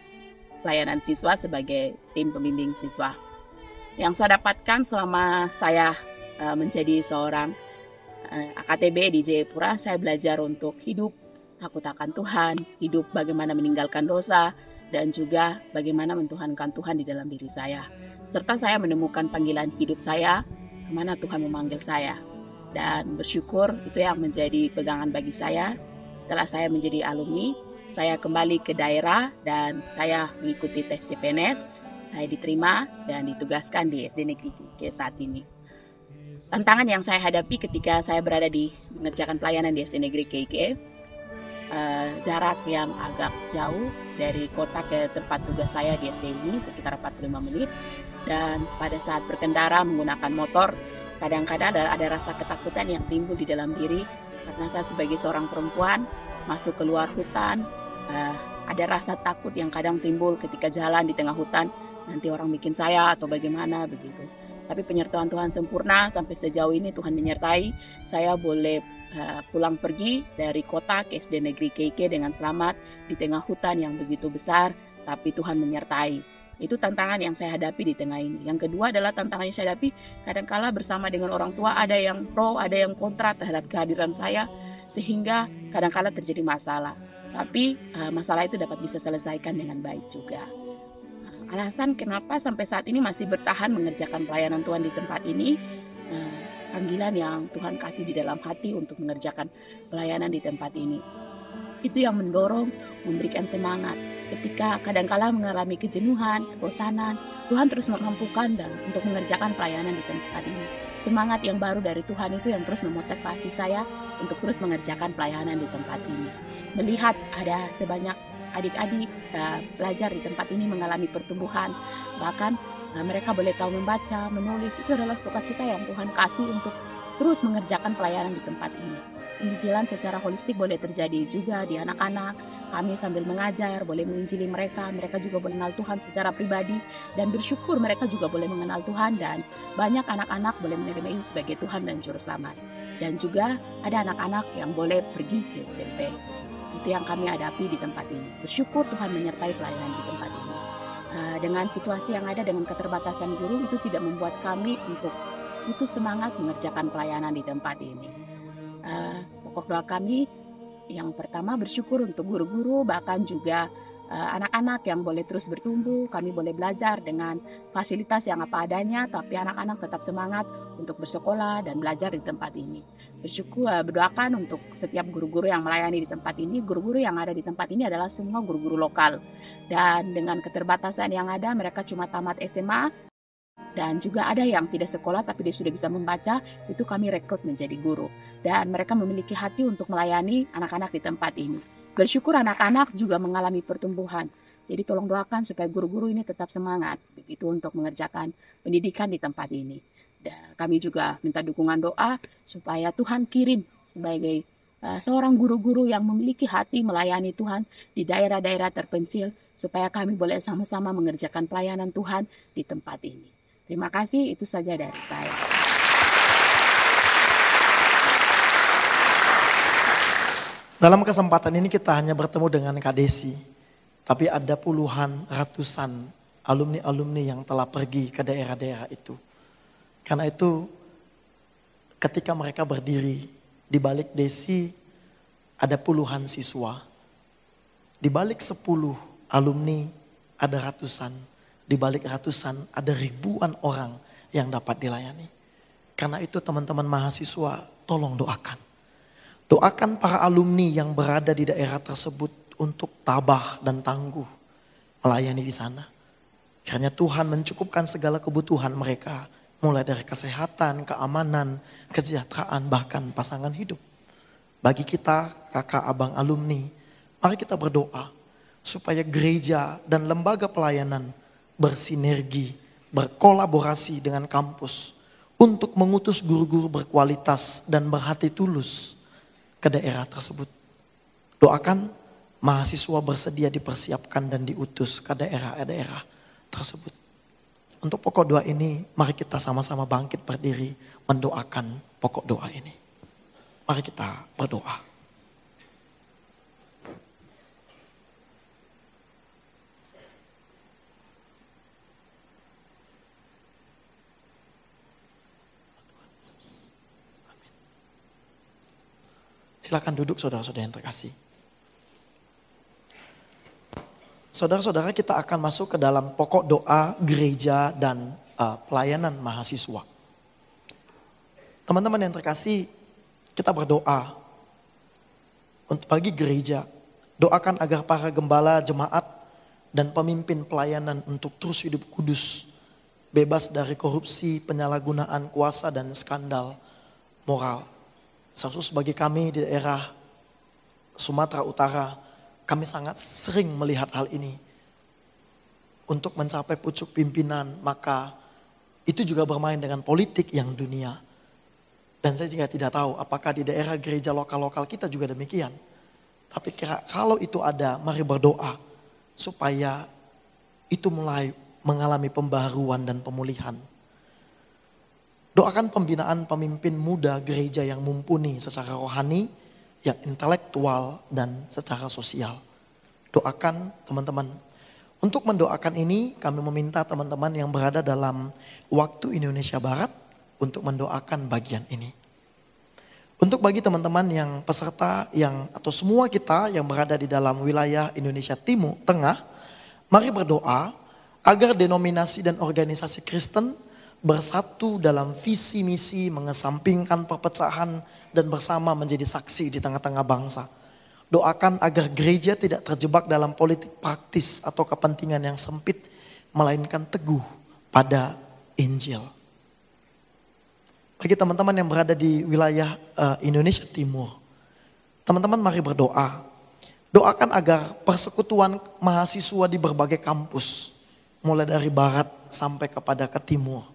pelayanan siswa sebagai tim pembimbing siswa. Yang saya dapatkan selama saya menjadi seorang AKTB di Jayapura, saya belajar untuk hidup takut akan Tuhan, hidup bagaimana meninggalkan dosa, dan juga bagaimana mentuhankan Tuhan di dalam diri saya. Serta saya menemukan panggilan hidup saya, kemana Tuhan memanggil saya. Dan bersyukur itu yang menjadi pegangan bagi saya. Setelah saya menjadi alumni, saya kembali ke daerah dan saya mengikuti tes CPNS. Saya diterima dan ditugaskan di SD Negeri KIK saat ini. Tantangan yang saya hadapi ketika saya berada di mengerjakan pelayanan di SD Negeri KIK, jarak yang agak jauh dari kota ke tempat tugas saya di SD ini sekitar 45 menit. Dan pada saat berkendara menggunakan motor, kadang-kadang ada rasa ketakutan yang timbul di dalam diri. Karena saya sebagai seorang perempuan masuk keluar hutan, ada rasa takut yang kadang timbul ketika jalan di tengah hutan. Nanti orang bikin saya atau bagaimana begitu. Tapi penyertaan Tuhan sempurna, sampai sejauh ini Tuhan menyertai. Saya boleh pulang pergi dari kota ke SD Negeri KIK dengan selamat di tengah hutan yang begitu besar, tapi Tuhan menyertai. Itu tantangan yang saya hadapi di tengah ini. Yang kedua adalah tantangan yang saya hadapi kadangkala bersama dengan orang tua, ada yang pro, ada yang kontra terhadap kehadiran saya, sehingga kadangkala terjadi masalah. Tapi masalah itu dapat bisa selesaikan dengan baik juga. Alasan kenapa sampai saat ini masih bertahan mengerjakan pelayanan Tuhan di tempat ini, panggilan yang Tuhan kasih di dalam hati untuk mengerjakan pelayanan di tempat ini. Itu yang mendorong, memberikan semangat. Ketika kadangkala mengalami kejenuhan, kebosanan, Tuhan terus memampukan dan untuk mengerjakan pelayanan di tempat ini. Semangat yang baru dari Tuhan itu yang terus memotivasi saya untuk terus mengerjakan pelayanan di tempat ini. Melihat ada sebanyak adik-adik pelajar di tempat ini mengalami pertumbuhan, bahkan mereka boleh tahu membaca, menulis, itu adalah sukacita yang Tuhan kasih untuk terus mengerjakan pelayanan di tempat ini. Penginjilan secara holistik boleh terjadi juga di anak-anak. Kami sambil mengajar, boleh menginjili mereka. Mereka juga mengenal Tuhan secara pribadi. Dan bersyukur mereka juga boleh mengenal Tuhan. Dan banyak anak-anak boleh menerima Yesus sebagai Tuhan dan Juru Selamat. Dan juga ada anak-anak yang boleh pergi ke SMP. Itu yang kami hadapi di tempat ini. Bersyukur Tuhan menyertai pelayanan di tempat ini. Dengan situasi yang ada, dengan keterbatasan guru, itu tidak membuat kami untuk putus semangat mengerjakan pelayanan di tempat ini. Pokok doa kami yang pertama bersyukur untuk guru-guru, bahkan juga anak-anak yang boleh terus bertumbuh. Kami boleh belajar dengan fasilitas yang apa adanya, tapi anak-anak tetap semangat untuk bersekolah dan belajar di tempat ini. Bersyukur, berdoakan untuk setiap guru-guru yang melayani di tempat ini. Guru-guru yang ada di tempat ini adalah semua guru-guru lokal. Dan dengan keterbatasan yang ada, mereka cuma tamat SMA. Dan juga ada yang tidak sekolah tapi dia sudah bisa membaca, itu kami rekrut menjadi guru. Dan mereka memiliki hati untuk melayani anak-anak di tempat ini. Bersyukur anak-anak juga mengalami pertumbuhan. Jadi tolong doakan supaya guru-guru ini tetap semangat begitu untuk mengerjakan pendidikan di tempat ini. Dan kami juga minta dukungan doa supaya Tuhan kirim sebagai seorang guru-guru yang memiliki hati melayani Tuhan di daerah-daerah terpencil, supaya kami boleh sama-sama mengerjakan pelayanan Tuhan di tempat ini. Terima kasih, itu saja dari saya. Dalam kesempatan ini kita hanya bertemu dengan Kak Desi, tapi ada puluhan, ratusan alumni-alumni yang telah pergi ke daerah-daerah itu. Karena itu ketika mereka berdiri di balik Desi ada puluhan siswa. Di balik 10 alumni ada ratusan. Di balik ratusan ada ribuan orang yang dapat dilayani. Karena itu teman-teman mahasiswa tolong doakan. Doakan para alumni yang berada di daerah tersebut untuk tabah dan tangguh melayani di sana. Karena Tuhan mencukupkan segala kebutuhan mereka. Mulai dari kesehatan, keamanan, kesejahteraan, bahkan pasangan hidup. Bagi kita kakak abang alumni, mari kita berdoa supaya gereja dan lembaga pelayanan bersinergi, berkolaborasi dengan kampus untuk mengutus guru-guru berkualitas dan berhati tulus ke daerah tersebut. Doakan mahasiswa bersedia dipersiapkan dan diutus ke daerah-daerah tersebut. Untuk pokok doa ini, mari kita sama-sama bangkit berdiri mendoakan pokok doa ini. Mari kita berdoa. Silakan duduk saudara-saudara yang terkasih. Saudara-saudara, kita akan masuk ke dalam pokok doa gereja dan pelayanan mahasiswa. Teman-teman yang terkasih, kita berdoa untuk bagi gereja. Doakan agar para gembala, jemaat, dan pemimpin pelayanan untuk terus hidup kudus, bebas dari korupsi, penyalahgunaan kuasa, dan skandal moral. Khusus bagi kami di daerah Sumatera Utara, kami sangat sering melihat hal ini. Untuk mencapai pucuk pimpinan, maka itu juga bermain dengan politik yang dunia. Dan saya juga tidak tahu apakah di daerah gereja lokal-lokal kita juga demikian. Tapi kalau itu ada, mari berdoa supaya itu mulai mengalami pembaharuan dan pemulihan. Doakan pembinaan pemimpin muda gereja yang mumpuni secara rohani, yang intelektual, dan secara sosial. Doakan teman-teman. Untuk mendoakan ini, kami meminta teman-teman yang berada dalam waktu Indonesia Barat untuk mendoakan bagian ini. Untuk bagi teman-teman yang peserta atau semua kita yang berada di dalam wilayah Indonesia Timur Tengah, mari berdoa agar denominasi dan organisasi Kristen bersatu dalam visi misi mengesampingkan perpecahan dan bersama menjadi saksi di tengah-tengah bangsa. Doakan agar gereja tidak terjebak dalam politik praktis atau kepentingan yang sempit, melainkan teguh pada Injil. Bagi teman-teman yang berada di wilayah Indonesia Timur, teman-teman mari berdoa. Doakan agar persekutuan mahasiswa di berbagai kampus, mulai dari barat sampai kepada ke timur,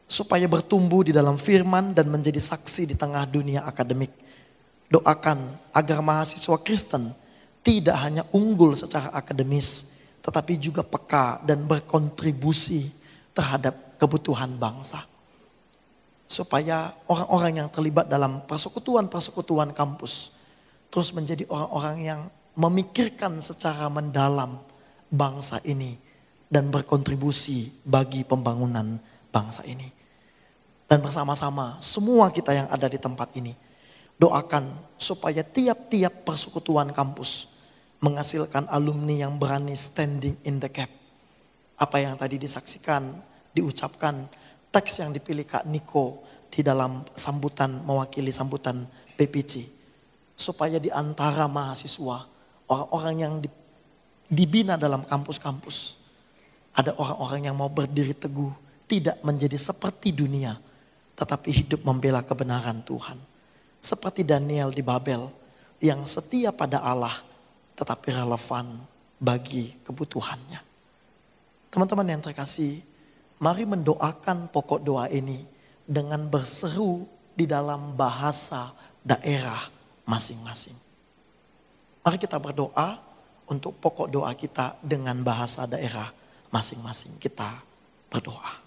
supaya bertumbuh di dalam firman dan menjadi saksi di tengah dunia akademik. Doakan agar mahasiswa Kristen tidak hanya unggul secara akademis, tetapi juga peka dan berkontribusi terhadap kebutuhan bangsa. Supaya orang-orang yang terlibat dalam persekutuan-persekutuan kampus terus menjadi orang-orang yang memikirkan secara mendalam bangsa ini dan berkontribusi bagi pembangunan bangsa ini. Dan bersama-sama semua kita yang ada di tempat ini, doakan supaya tiap-tiap persekutuan kampus menghasilkan alumni yang berani standing in the gap. Apa yang tadi disaksikan, diucapkan, teks yang dipilih Kak Niko di dalam sambutan, mewakili sambutan PPC. Supaya di antara mahasiswa, orang-orang yang dibina dalam kampus-kampus, ada orang-orang yang mau berdiri teguh, tidak menjadi seperti dunia, tetapi hidup membela kebenaran Tuhan. Seperti Daniel di Babel yang setia pada Allah tetapi relevan bagi kebutuhannya. Teman-teman yang terkasih, mari mendoakan pokok doa ini dengan berseru di dalam bahasa daerah masing-masing. Mari kita berdoa untuk pokok doa kita dengan bahasa daerah masing-masing. Kita berdoa.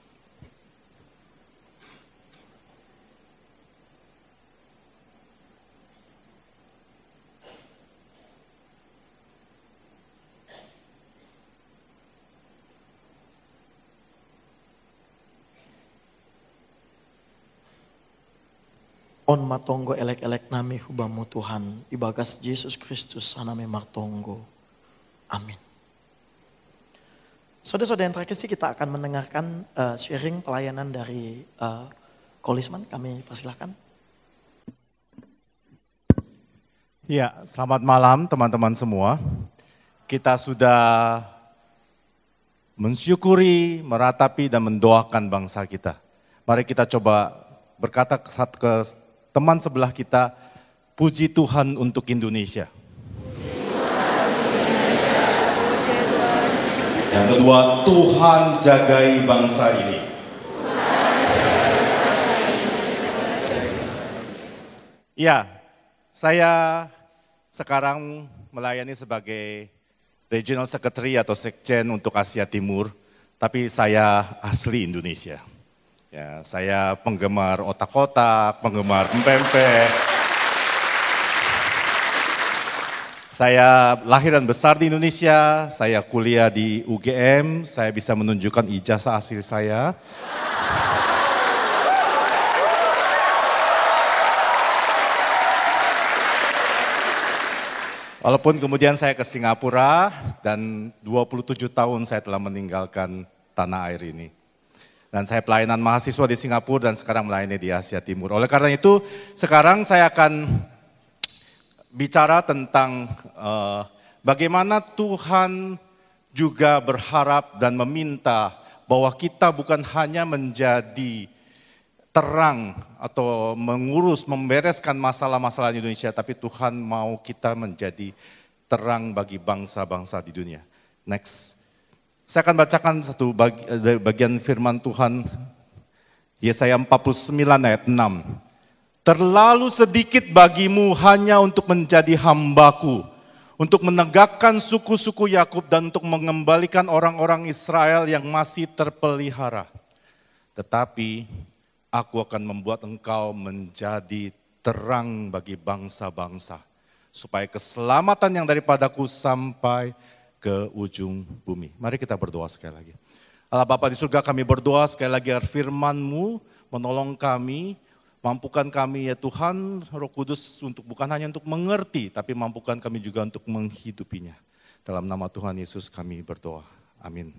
On matonggo elek-elek nami hubamu Tuhan. Ibagas Yesus Kristus aname martonggo. Amin. Saudara-saudara yang terkasih, kita akan mendengarkan sharing pelayanan dari Kolisman. Kami persilahkan. Ya, selamat malam teman-teman semua. Kita sudah mensyukuri, meratapi dan mendoakan bangsa kita. Mari kita coba berkata ke teman sebelah kita, puji Tuhan untuk Indonesia. Yang kedua, Tuhan jagai bangsa ini. Ya, saya sekarang melayani sebagai Regional Secretary atau Sekjen untuk Asia Timur, tapi saya asli Indonesia. Ya, saya penggemar otak-otak, penggemar pempek. Saya lahir dan besar di Indonesia, saya kuliah di UGM, saya bisa menunjukkan ijazah asli saya. Walaupun kemudian saya ke Singapura dan 27 tahun saya telah meninggalkan tanah air ini. Dan saya pelayanan mahasiswa di Singapura dan sekarang melayani di Asia Timur. Oleh karena itu sekarang saya akan bicara tentang bagaimana Tuhan juga berharap dan meminta bahwa kita bukan hanya menjadi terang atau mengurus, membereskan masalah-masalah di Indonesia, tapi Tuhan mau kita menjadi terang bagi bangsa-bangsa di dunia. Next. Saya akan bacakan satu bagian firman Tuhan, Yesaya 49 ayat 6. Terlalu sedikit bagimu hanya untuk menjadi hambaku, untuk menegakkan suku-suku Yakub dan untuk mengembalikan orang-orang Israel yang masih terpelihara. Tetapi aku akan membuat engkau menjadi terang bagi bangsa-bangsa, supaya keselamatan yang daripadaku sampai ke ujung bumi. Mari kita berdoa sekali lagi. Allah Bapa di surga, kami berdoa sekali lagi agar firman-Mu menolong kami, mampukan kami ya Tuhan, Roh Kudus untuk bukan hanya untuk mengerti, tapi mampukan kami juga untuk menghidupinya. Dalam nama Tuhan Yesus kami berdoa. Amin.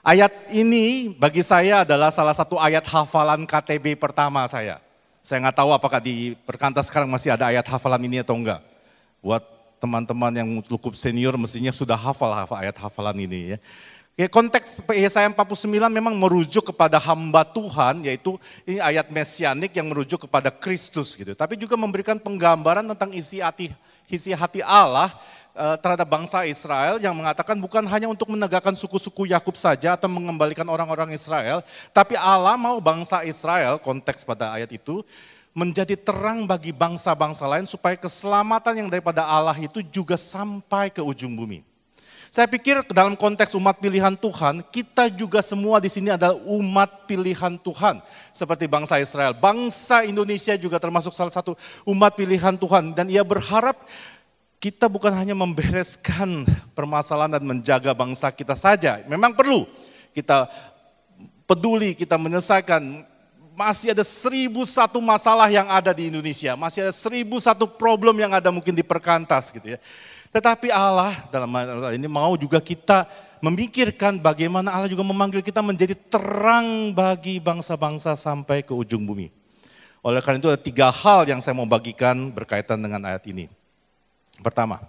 Ayat ini bagi saya adalah salah satu ayat hafalan KTB pertama saya. Saya nggak tahu apakah di Perkantas sekarang masih ada ayat hafalan ini atau enggak. Buat teman-teman yang cukup senior mestinya sudah hafal ayat hafalan ini ya. Konteks Yesaya 49 memang merujuk kepada hamba Tuhan, yaitu ini ayat mesianik yang merujuk kepada Kristus gitu. Tapi juga memberikan penggambaran tentang isi hati Allah terhadap bangsa Israel yang mengatakan bukan hanya untuk menegakkan suku-suku Yakub saja atau mengembalikan orang-orang Israel, tapi Allah mau bangsa Israel, konteks pada ayat itu, menjadi terang bagi bangsa-bangsa lain supaya keselamatan yang daripada Allah itu juga sampai ke ujung bumi. Saya pikir dalam konteks umat pilihan Tuhan, kita juga semua di sini adalah umat pilihan Tuhan. Seperti bangsa Israel, bangsa Indonesia juga termasuk salah satu umat pilihan Tuhan. Dan ia berharap kita bukan hanya membereskan permasalahan dan menjaga bangsa kita saja. Memang perlu kita peduli, kita menyelesaikan. Masih ada 1001 masalah yang ada di Indonesia, masih ada 1001 problem yang ada mungkin di Perkantas gitu ya. Tetapi Allah dalam hal ini mau juga kita memikirkan bagaimana Allah juga memanggil kita menjadi terang bagi bangsa-bangsa sampai ke ujung bumi. Oleh karena itu ada 3 hal yang saya mau bagikan berkaitan dengan ayat ini. Pertama,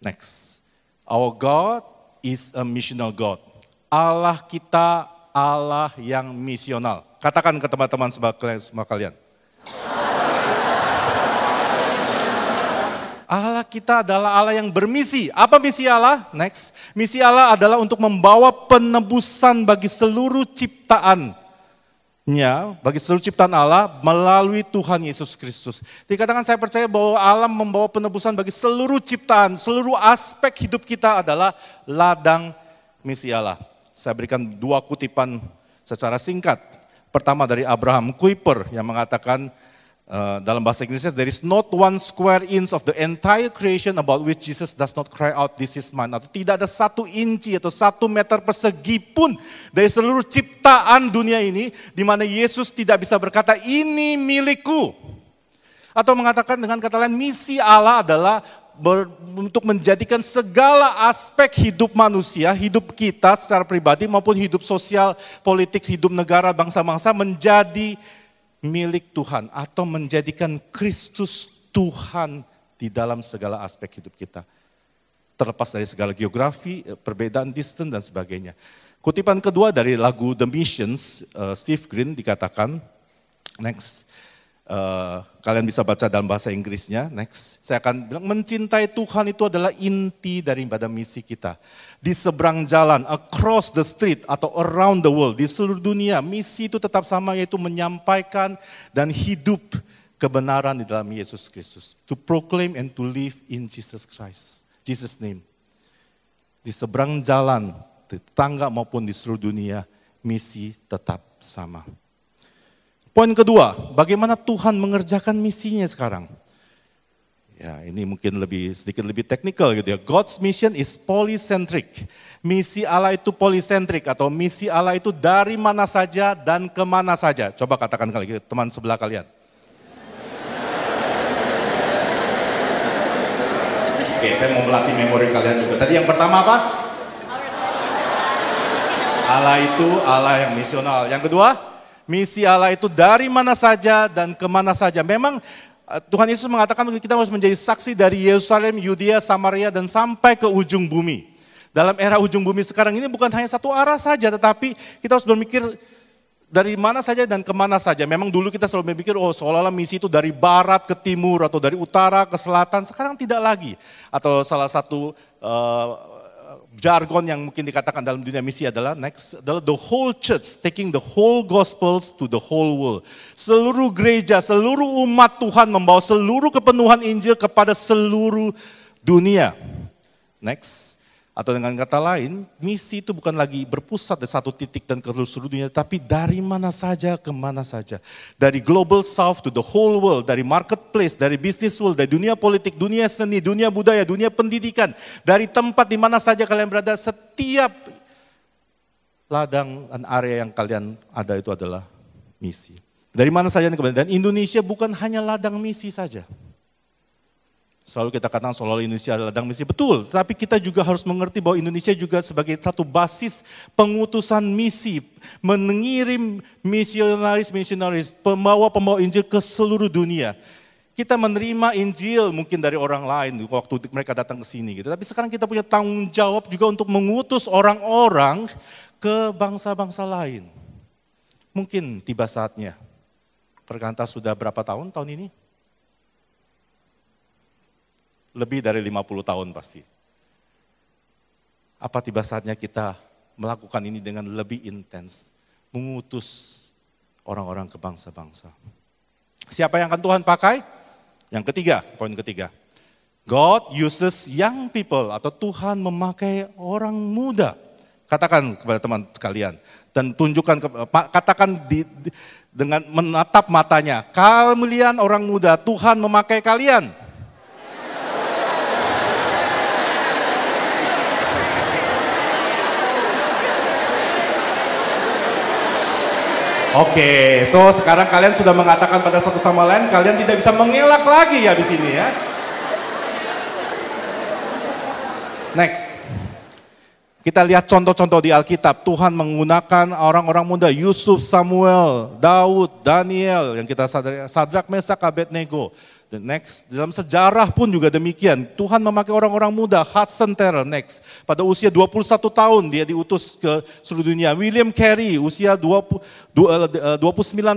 next, our God is a missional God. Allah kita Allah yang misional. Katakan ke teman-teman semua kalian. Allah kita adalah Allah yang bermisi. Apa misi Allah? Next. Misi Allah adalah untuk membawa penebusan bagi seluruh ciptaannya, bagi seluruh ciptaan Allah melalui Tuhan Yesus Kristus. Dikatakan saya percaya bahwa Allah membawa penebusan bagi seluruh ciptaan, seluruh aspek hidup kita adalah ladang misi Allah. Saya berikan 2 kutipan secara singkat. Pertama dari Abraham Kuyper yang mengatakan Dalam bahasa Inggrisnya, there is not one square inch of the entire creation about which Jesus does not cry out, this is mine. Atau tidak ada 1 inci atau 1 meter persegi pun dari seluruh ciptaan dunia ini, di mana Yesus tidak bisa berkata, ini milikku. Atau mengatakan dengan kata lain, misi Allah adalah untuk menjadikan segala aspek hidup manusia, hidup kita secara pribadi maupun hidup sosial, politik, hidup negara, bangsa-bangsa menjadi milik Tuhan atau menjadikan Kristus Tuhan di dalam segala aspek hidup kita. Terlepas dari segala geografi, perbedaan distance dan sebagainya. Kutipan kedua dari lagu The Missions, Steve Green dikatakan, next, kalian bisa baca dalam bahasa Inggrisnya, next. Saya akan bilang mencintai Tuhan itu adalah inti daripada misi kita. Di seberang jalan, across the street atau around the world, di seluruh dunia, misi itu tetap sama, yaitu menyampaikan dan hidup kebenaran di dalam Yesus Kristus. To proclaim and to live in Jesus Christ, Jesus name. Di seberang jalan, di tetangga maupun di seluruh dunia, misi tetap sama. Poin kedua, bagaimana Tuhan mengerjakan misinya sekarang? Ya, ini mungkin sedikit lebih teknikal gitu ya. God's mission is polycentric. Misi Allah itu polycentric atau misi Allah itu dari mana saja dan kemana saja. Coba katakan kali teman sebelah kalian. Oke, saya mau melatih memori kalian juga. Tadi yang pertama apa? Allah itu Allah yang misional. Yang kedua, misi Allah itu dari mana saja dan kemana saja. Memang Tuhan Yesus mengatakan kita harus menjadi saksi dari Yerusalem, Yudea, Samaria, dan sampai ke ujung bumi. Dalam era ujung bumi sekarang ini bukan hanya satu arah saja, tetapi kita harus berpikir dari mana saja dan kemana saja. Memang dulu kita selalu berpikir, seolah-olah misi itu dari barat ke timur atau dari utara ke selatan. Sekarang tidak lagi. Atau salah satu jargon yang mungkin dikatakan dalam dunia misi adalah the whole church taking the whole gospels to the whole world. Seluruh gereja, seluruh umat Tuhan membawa seluruh kepenuhan Injil kepada seluruh dunia. Next. Atau dengan kata lain, misi itu bukan lagi berpusat di satu titik dan ke seluruh dunia, tapi dari mana saja ke mana saja. Dari global south to the whole world, dari marketplace, dari business world, dari dunia politik, dunia seni, dunia budaya, dunia pendidikan, dari tempat di mana saja kalian berada, setiap ladang dan area yang kalian ada itu adalah misi. Dari mana saja dan Indonesia bukan hanya ladang misi saja. Selalu kita katakan seolah Indonesia adalah ladang misi, betul. Tetapi kita juga harus mengerti bahwa Indonesia juga sebagai satu basis pengutusan misi. Mengirim misionaris, pembawa Injil ke seluruh dunia. Kita menerima Injil mungkin dari orang lain waktu mereka datang ke sini. Gitu. Tapi sekarang kita punya tanggung jawab juga untuk mengutus orang-orang ke bangsa-bangsa lain. Mungkin tiba saatnya. Perkanta sudah berapa tahun ini? Lebih dari 50 tahun pasti. Apa tiba saatnya kita melakukan ini dengan lebih intens, mengutus orang-orang ke bangsa-bangsa. Siapa yang akan Tuhan pakai? Yang ketiga, poin ketiga. God uses young people atau Tuhan memakai orang muda. Katakan kepada teman sekalian dan tunjukkan, katakan dengan menatap matanya, kalian orang muda, Tuhan memakai kalian. Oke, so sekarang kalian sudah mengatakan pada satu sama lain, kalian tidak bisa mengelak lagi ya di sini ya. Next. Kita lihat contoh-contoh di Alkitab, Tuhan menggunakan orang-orang muda, Yusuf, Samuel, Daud, Daniel, yang kita Sadrak, Mesak, Abednego. The next, dalam sejarah pun juga demikian, Tuhan memakai orang-orang muda, Hudson Taylor, next. Pada usia 21 tahun dia diutus ke seluruh dunia. William Carey, usia 29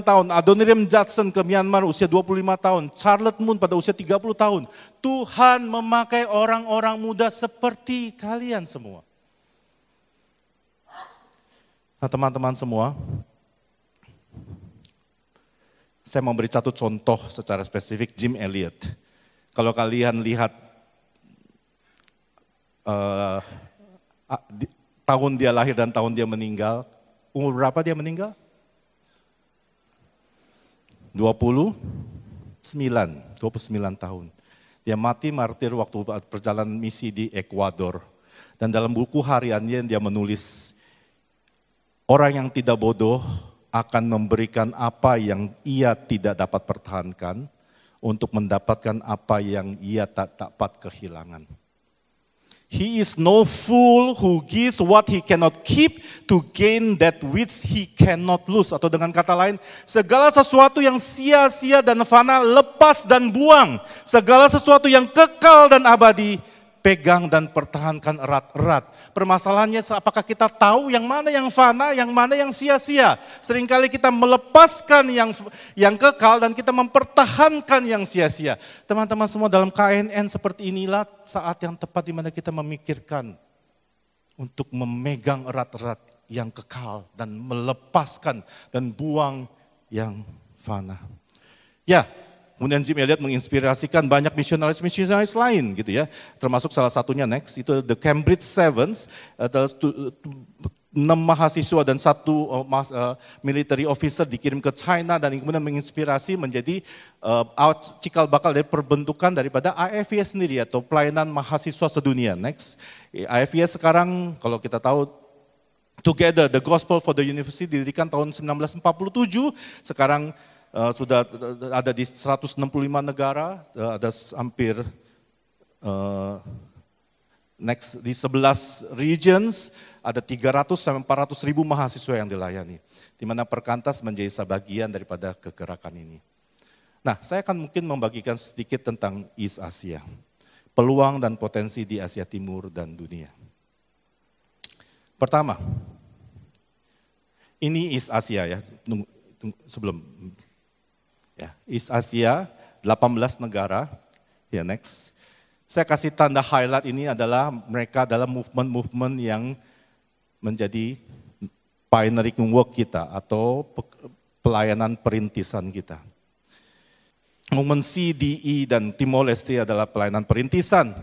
tahun. Adoniram Judson ke Myanmar, usia 25 tahun. Charlotte Moon pada usia 30 tahun. Tuhan memakai orang-orang muda seperti kalian semua. Nah teman-teman semua, saya mau beri satu contoh secara spesifik, Jim Elliot. Kalau kalian lihat tahun dia lahir dan tahun dia meninggal, umur berapa dia meninggal? 20, 29 tahun. Dia mati martir waktu perjalanan misi di Ekuador. Dan dalam buku hariannya dia menulis, orang yang tidak bodoh akan memberikan apa yang ia tidak dapat pertahankan untuk mendapatkan apa yang ia tak dapat kehilangan. He is no fool who gives what he cannot keep to gain that which he cannot lose. Atau dengan kata lain, segala sesuatu yang sia-sia dan fana lepas dan buang. Segala sesuatu yang kekal dan abadi, pegang dan pertahankan erat-erat. Permasalahannya apakah kita tahu yang mana yang fana, yang mana yang sia-sia. Seringkali kita melepaskan yang kekal dan kita mempertahankan yang sia-sia. Teman-teman semua, dalam KNN seperti inilah saat yang tepat di mana kita memikirkan untuk memegang erat-erat yang kekal dan melepaskan dan buang yang fana. Ya, kemudian Jim Elliot menginspirasikan banyak misionaris lain gitu ya. Termasuk salah satunya next, itu The Cambridge Sevens, 6 mahasiswa dan 1 military officer dikirim ke China dan kemudian menginspirasi menjadi cikal bakal dari perbentukan daripada IFES sendiri atau pelayanan mahasiswa sedunia. Next, IFES sekarang kalau kita tahu Together, The Gospel for the University didirikan tahun 1947, sekarang sudah ada di 165 negara, ada hampir di 11 regions, ada 300 sampai 400 ribu mahasiswa yang dilayani. Di mana Perkantas menjadi sebagian daripada kegerakan ini. Nah, saya akan mungkin membagikan sedikit tentang East Asia. Peluang dan potensi di Asia Timur dan dunia. Pertama, ini East Asia ya, sebelum... Ya, East Asia, 18 negara, ya next. Saya kasih tanda highlight ini adalah mereka adalah movement-movement yang menjadi pioneering work kita atau pelayanan perintisan kita. Movement C, D, E, dan Timor Leste adalah pelayanan perintisan.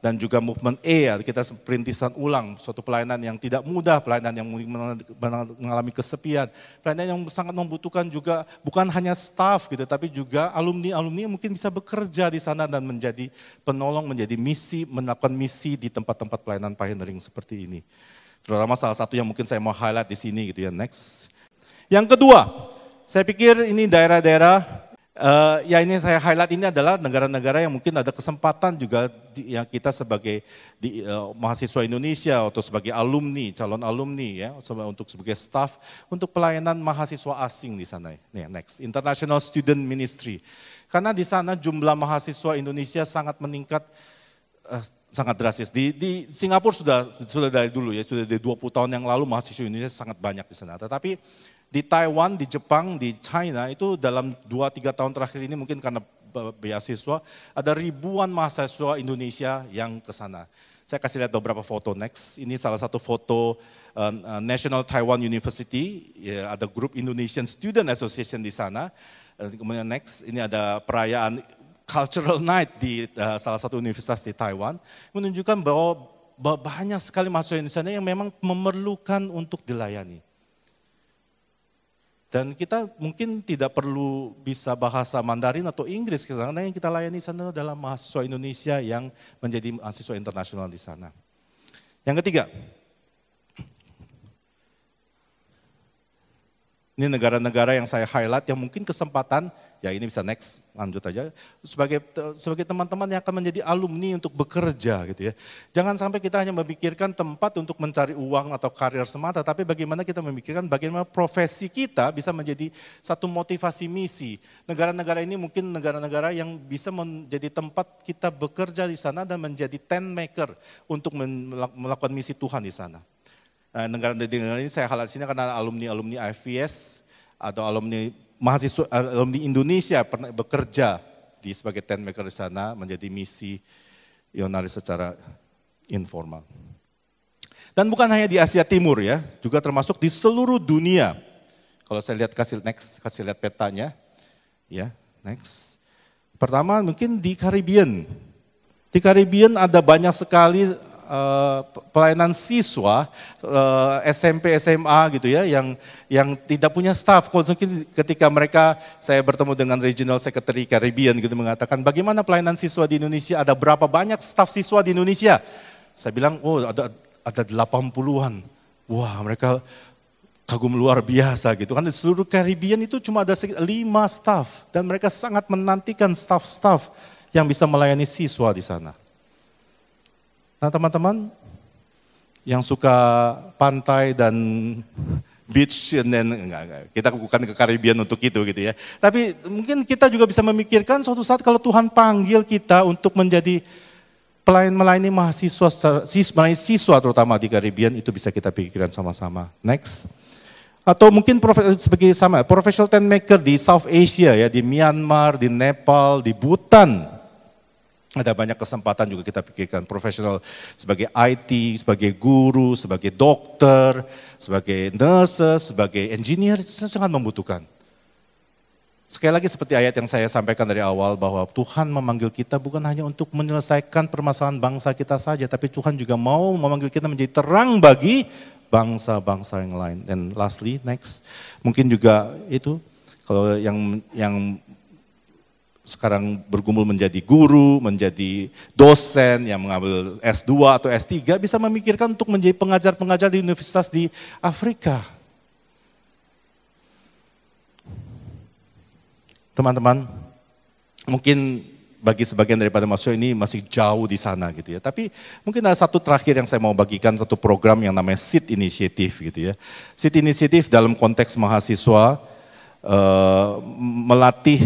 Dan juga movement E, kita perintisan ulang, suatu pelayanan yang tidak mudah, pelayanan yang mengalami kesepian, pelayanan yang sangat membutuhkan juga bukan hanya staff gitu, tapi juga alumni-alumni yang mungkin bisa bekerja di sana dan menjadi penolong, menjadi misi, melakukan misi di tempat-tempat pelayanan pioneering seperti ini. Terutama salah satu yang mungkin saya mau highlight di sini gitu ya, next. Yang kedua, saya pikir ini daerah-daerah, ya ini saya highlight ini adalah negara-negara yang mungkin ada kesempatan juga yang kita sebagai mahasiswa Indonesia atau sebagai alumni, calon alumni ya, untuk sebagai staff untuk pelayanan mahasiswa asing di sana. Nih, next, International Student Ministry. Karena di sana jumlah mahasiswa Indonesia sangat meningkat, sangat drastis. Di Singapura sudah dari dulu ya, sudah dari 20 tahun yang lalu mahasiswa Indonesia sangat banyak di sana. Tetapi di Taiwan, di Jepang, di China itu dalam 2-3 tahun terakhir ini mungkin karena beasiswa ada ribuan mahasiswa Indonesia yang ke sana. Saya kasih lihat beberapa foto next. Ini salah satu foto National Taiwan University, ya, ada grup Indonesian Student Association di sana. Kemudian next, ini ada perayaan Cultural Night di salah satu universitas di Taiwan. Menunjukkan bahwa banyak sekali mahasiswa Indonesia yang memang memerlukan untuk dilayani. Dan kita mungkin tidak perlu bisa bahasa Mandarin atau Inggris, karena yang kita layani di sana adalah mahasiswa Indonesia yang menjadi mahasiswa internasional di sana. Yang ketiga, ini negara-negara yang saya highlight yang mungkin kesempatan, ya ini bisa next, lanjut aja. Sebagai teman-teman yang akan menjadi alumni untuk bekerja gitu ya. Jangan sampai kita hanya memikirkan tempat untuk mencari uang atau karir semata, tapi bagaimana kita memikirkan bagaimana profesi kita bisa menjadi satu motivasi misi. Negara-negara ini mungkin negara-negara yang bisa menjadi tempat kita bekerja di sana dan menjadi tent maker untuk melakukan misi Tuhan di sana. Negara-negara ini saya highlight sini karena alumni-alumni IFES atau mahasiswa alumni Indonesia pernah bekerja sebagai tent maker di sana menjadi misi Yonaris secara informal. Dan bukan hanya di Asia Timur ya, juga termasuk di seluruh dunia. Kalau saya lihat kasih lihat petanya, ya next. Pertama mungkin di Caribbean. Di Caribbean ada banyak sekali pelayanan siswa SMP, SMA gitu ya, yang tidak punya staff. Ketika mereka, saya bertemu dengan Regional Secretary Caribbean gitu mengatakan, bagaimana pelayanan siswa di Indonesia, ada berapa banyak staff siswa di Indonesia? Saya bilang, oh ada 80-an. Wah, mereka kagum luar biasa gitu kan. Di seluruh Caribbean itu cuma ada 5 staff dan mereka sangat menantikan staff-staff yang bisa melayani siswa di sana. Nah teman-teman yang suka pantai dan beach, enggak, kita bukan ke Caribbean untuk itu gitu ya. Tapi mungkin kita juga bisa memikirkan suatu saat kalau Tuhan panggil kita untuk menjadi melayani mahasiswa, melayani siswa terutama di Caribbean, itu bisa kita pikirkan sama-sama. Next. Atau mungkin sebagai sama professional tent maker di South Asia ya, di Myanmar, di Nepal, di Bhutan. Ada banyak kesempatan juga kita pikirkan profesional sebagai IT, sebagai guru, sebagai dokter, sebagai nurses, sebagai engineer, itu sangat membutuhkan. Sekali lagi seperti ayat yang saya sampaikan dari awal bahwa Tuhan memanggil kita bukan hanya untuk menyelesaikan permasalahan bangsa kita saja, tapi Tuhan juga mau memanggil kita menjadi terang bagi bangsa-bangsa yang lain. Dan lastly, next, mungkin juga itu kalau yang sekarang bergumul menjadi guru, menjadi dosen yang mengambil S2 atau S3 bisa memikirkan untuk menjadi pengajar-pengajar di universitas di Afrika. Teman-teman, mungkin bagi sebagian daripada mahasiswa ini masih jauh di sana gitu ya. Tapi mungkin ada satu terakhir yang saya mau bagikan, satu program yang namanya SEED Initiative gitu ya. SEED Initiative dalam konteks mahasiswa melatih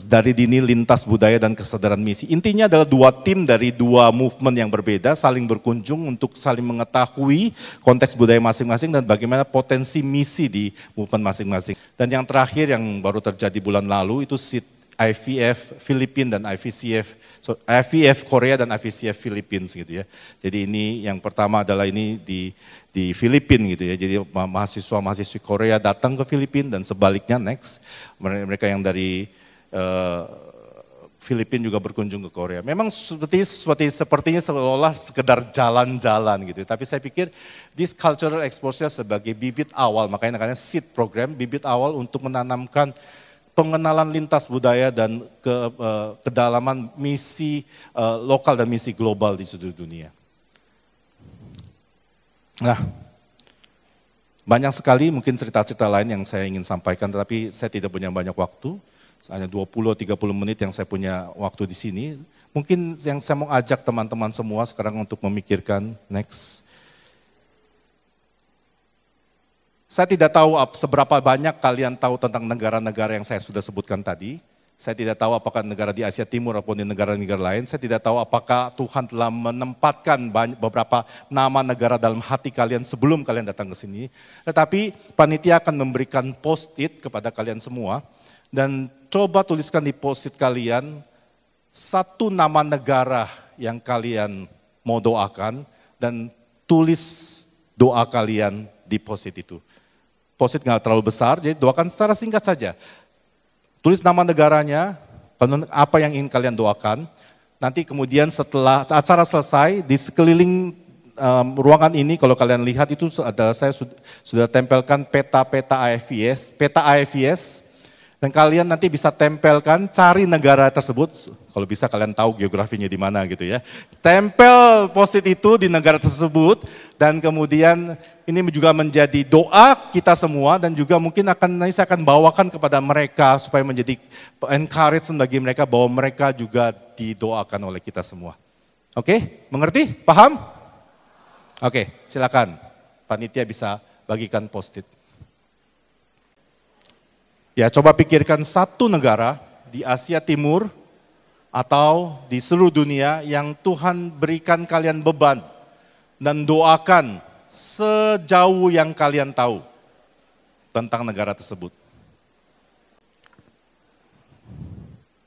dari dini lintas budaya dan kesadaran misi. Intinya adalah 2 tim dari 2 movement yang berbeda saling berkunjung untuk saling mengetahui konteks budaya masing-masing dan bagaimana potensi misi di movement masing-masing. Dan yang terakhir yang baru terjadi bulan lalu itu SEED IVF Filipina dan IVF Korea dan IVCF Philippines gitu ya. Jadi ini yang pertama adalah ini di Filipina gitu ya. Jadi mahasiswa-mahasiswi Korea datang ke Filipina dan sebaliknya next mereka yang dari Filipina juga berkunjung ke Korea. Memang sepertinya seolah-olah sekedar jalan-jalan gitu. Tapi saya pikir this cultural exposure sebagai bibit awal, makanya namanya SEED program, bibit awal untuk menanamkan pengenalan lintas budaya dan kedalaman misi lokal dan misi global di seluruh dunia. Nah, banyak sekali mungkin cerita-cerita lain yang saya ingin sampaikan, tetapi saya tidak punya banyak waktu, hanya 20-30 menit yang saya punya waktu di sini. Mungkin yang saya mau ajak teman-teman semua sekarang untuk memikirkan, next. Saya tidak tahu seberapa banyak kalian tahu tentang negara-negara yang saya sudah sebutkan tadi. Saya tidak tahu apakah negara di Asia Timur ataupun di negara-negara lain. Saya tidak tahu apakah Tuhan telah menempatkan beberapa nama negara dalam hati kalian sebelum kalian datang ke sini. Tetapi panitia akan memberikan post-it kepada kalian semua. Dan coba tuliskan di post-it kalian 1 nama negara yang kalian mau doakan. Dan tulis doa kalian di post-it itu. Post-it nggak terlalu besar, jadi doakan secara singkat saja. Tulis nama negaranya, apa yang ingin kalian doakan. Nanti kemudian setelah acara selesai, di sekeliling ruangan ini kalau kalian lihat itu ada saya sudah tempelkan peta-peta AFIS, dan kalian nanti bisa tempelkan, cari negara tersebut, kalau bisa kalian tahu geografinya di mana gitu ya. Tempel post-it itu di negara tersebut, dan kemudian ini juga menjadi doa kita semua, dan juga mungkin saya akan bawakan kepada mereka supaya menjadi encouragement bagi mereka bahwa mereka juga didoakan oleh kita semua. Oke, mengerti? Paham? Oke, silakan. Panitia bisa bagikan post-it. Ya, coba pikirkan 1 negara di Asia Timur atau di seluruh dunia yang Tuhan berikan kalian beban dan doakan sejauh yang kalian tahu tentang negara tersebut.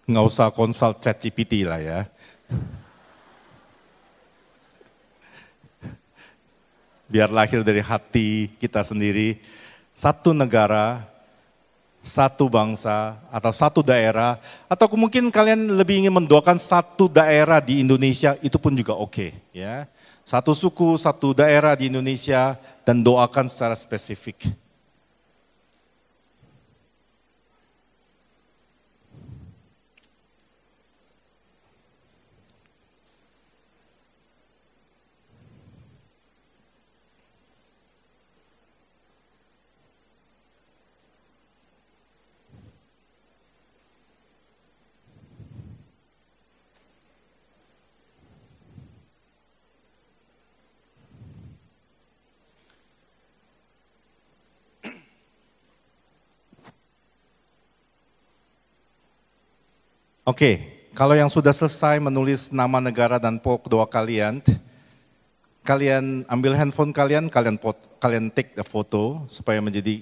Nggak usah consult ChatGPT lah ya. Biar lahir dari hati kita sendiri, 1 negara, satu bangsa atau satu daerah, atau mungkin kalian lebih ingin mendoakan satu daerah di Indonesia, itu pun juga oke, ya. Satu suku, satu daerah di Indonesia, dan doakan secara spesifik. Oke, kalau yang sudah selesai menulis nama negara dan pokok doa kalian, kalian ambil handphone kalian take the foto supaya menjadi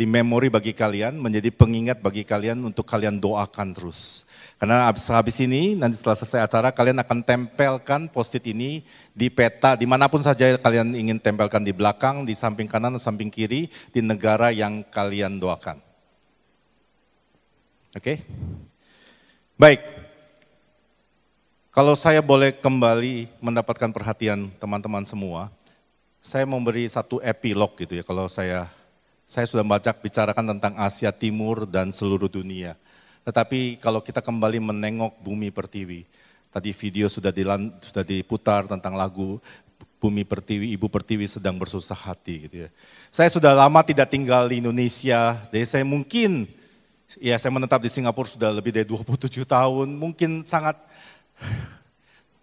memori bagi kalian, menjadi pengingat bagi kalian untuk kalian doakan terus. Karena habis ini, nanti setelah selesai acara, kalian akan tempelkan post-it ini di peta, dimanapun saja kalian ingin tempelkan, di belakang, di samping kanan, samping kiri, di negara yang kalian doakan. Oke? Baik, kalau saya boleh kembali mendapatkan perhatian teman-teman semua, saya memberi satu epilog gitu ya, kalau saya sudah bicarakan tentang Asia Timur dan seluruh dunia. Tetapi kalau kita kembali menengok Bumi Pertiwi, tadi video sudah diputar tentang lagu Bumi Pertiwi, Ibu Pertiwi sedang bersusah hati gitu ya. Saya sudah lama tidak tinggal di Indonesia, jadi saya menetap di Singapura sudah lebih dari 27 tahun, mungkin sangat,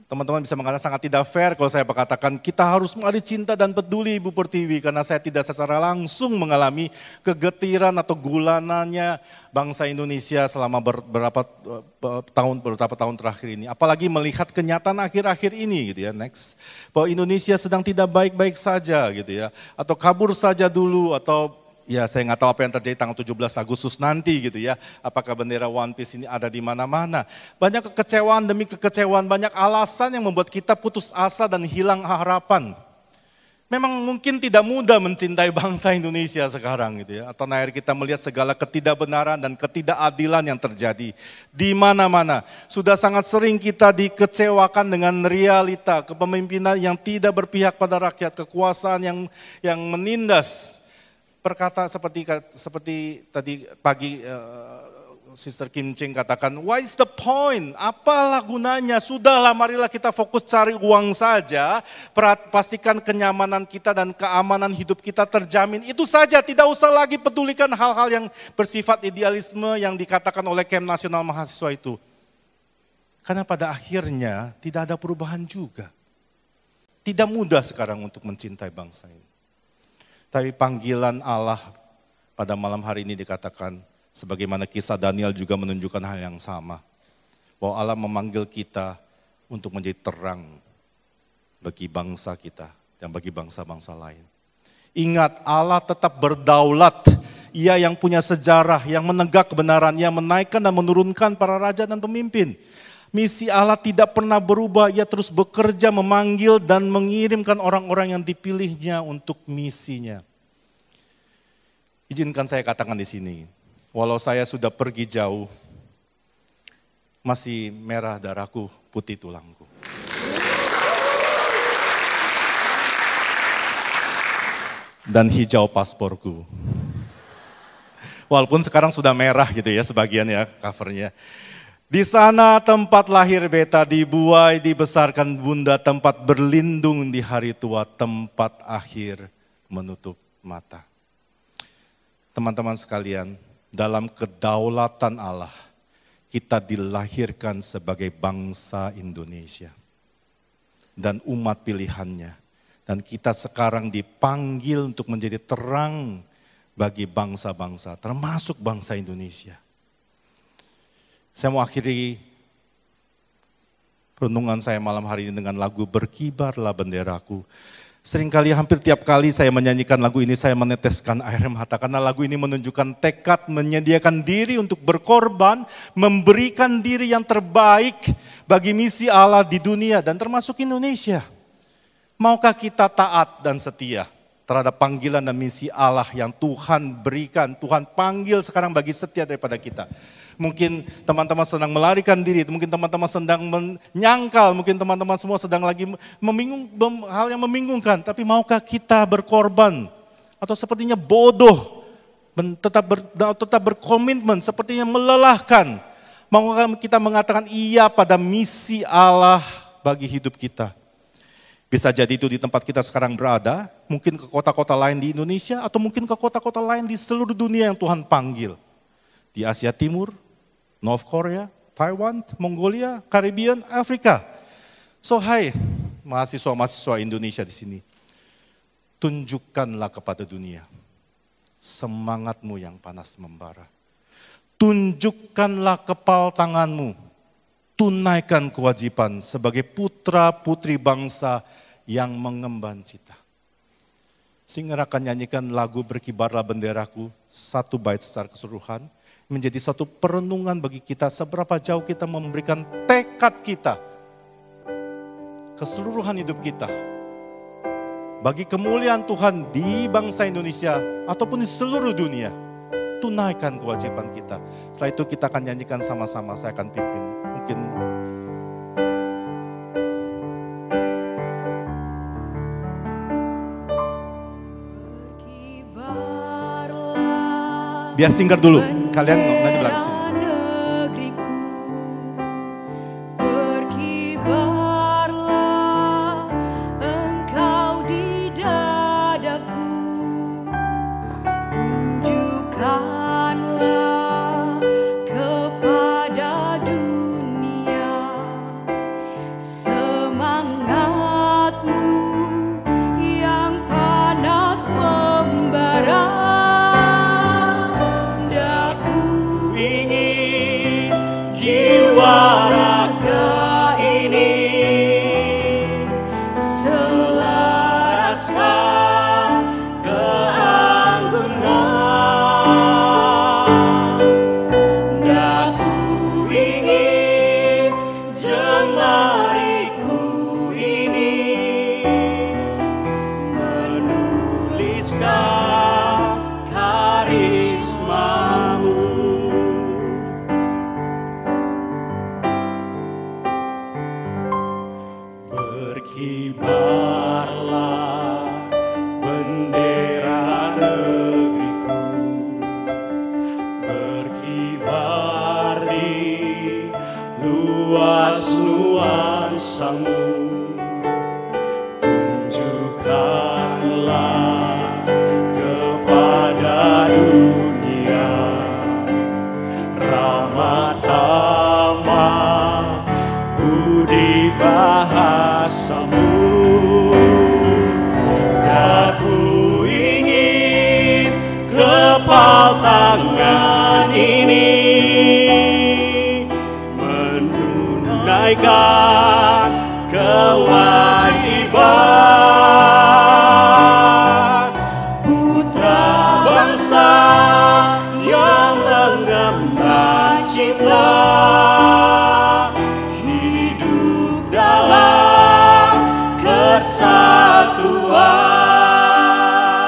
teman-teman bisa mengatakan sangat tidak fair kalau saya berkatakan kita harus mari cinta dan peduli Ibu Pertiwi, karena saya tidak secara langsung mengalami kegetiran atau gulanannya bangsa Indonesia selama beberapa tahun terakhir ini. Apalagi melihat kenyataan akhir-akhir ini gitu ya, bahwa Indonesia sedang tidak baik-baik saja gitu ya, atau kabur saja dulu, atau ya saya nggak tahu apa yang terjadi tanggal 17 Agustus nanti gitu ya. Apakah bendera One Piece ini ada di mana-mana. Banyak kekecewaan demi kekecewaan, banyak alasan yang membuat kita putus asa dan hilang harapan. Memang mungkin tidak mudah mencintai bangsa Indonesia sekarang gitu ya. Atau akhir kita melihat segala ketidakbenaran dan ketidakadilan yang terjadi di mana-mana. Sudah sangat sering kita dikecewakan dengan realita kepemimpinan yang tidak berpihak pada rakyat, kekuasaan yang menindas. Perkata seperti tadi pagi Sister Kim Cheng katakan, what is the point? Apalah gunanya? Sudahlah, marilah kita fokus cari uang saja, pastikan kenyamanan kita dan keamanan hidup kita terjamin. Itu saja, tidak usah lagi pedulikan hal-hal yang bersifat idealisme yang dikatakan oleh Camp Nasional Mahasiswa itu. Karena pada akhirnya tidak ada perubahan juga. Tidak mudah sekarang untuk mencintai bangsa ini. Tapi panggilan Allah pada malam hari ini dikatakan, sebagaimana kisah Daniel juga menunjukkan hal yang sama. Bahwa Allah memanggil kita untuk menjadi terang bagi bangsa kita dan bagi bangsa-bangsa lain. Ingat, Allah tetap berdaulat. Ia yang punya sejarah, yang menegak kebenaran, yang menaikkan dan menurunkan para raja dan pemimpin. Misi Allah tidak pernah berubah, ia terus bekerja memanggil dan mengirimkan orang-orang yang dipilihnya untuk misinya. Izinkan saya katakan di sini, walau saya sudah pergi jauh, masih merah darahku, putih tulangku. Dan hijau pasporku. Walaupun sekarang sudah merah gitu ya sebagian ya covernya. Di sana tempat lahir beta, dibuai, dibesarkan bunda, tempat berlindung di hari tua, tempat akhir menutup mata. Teman-teman sekalian, dalam kedaulatan Allah, kita dilahirkan sebagai bangsa Indonesia dan umat pilihannya. Dan kita sekarang dipanggil untuk menjadi terang bagi bangsa-bangsa, termasuk bangsa Indonesia. Saya mau akhiri renungan saya malam hari ini dengan lagu Berkibarlah Benderaku. Seringkali hampir tiap kali saya menyanyikan lagu ini saya meneteskan air mata karena lagu ini menunjukkan tekad menyediakan diri untuk berkorban, memberikan diri yang terbaik bagi misi Allah di dunia dan termasuk Indonesia. Maukah kita taat dan setia? terhadap panggilan dan misi Allah yang Tuhan berikan, Tuhan panggil sekarang bagi setiap daripada kita. Mungkin teman-teman sedang melarikan diri, mungkin teman-teman sedang menyangkal, mungkin teman-teman semua sedang lagi hal yang membingungkan. Tapi maukah kita berkorban? Atau sepertinya bodoh, tetap berkomitmen, sepertinya melelahkan. Maukah kita mengatakan iya pada misi Allah bagi hidup kita? Bisa jadi itu di tempat kita sekarang berada, mungkin ke kota-kota lain di Indonesia, atau mungkin ke kota-kota lain di seluruh dunia yang Tuhan panggil. Di Asia Timur, North Korea, Taiwan, Mongolia, Caribbean, Afrika. So hai mahasiswa-mahasiswa Indonesia di sini, tunjukkanlah kepada dunia semangatmu yang panas membara. Tunjukkanlah kepal tanganmu, tunaikan kewajiban sebagai putra-putri bangsa yang mengemban cita. Singer akan nyanyikan lagu Berkibarlah Benderaku, satu bait secara keseluruhan, menjadi satu perenungan bagi kita seberapa jauh kita memberikan tekad kita, keseluruhan hidup kita, bagi kemuliaan Tuhan di bangsa Indonesia ataupun di seluruh dunia. Tunaikan kewajiban kita. Setelah itu kita akan nyanyikan sama-sama, saya akan pimpin. Mungkin biar singer dulu, kalian nanti belakang sini.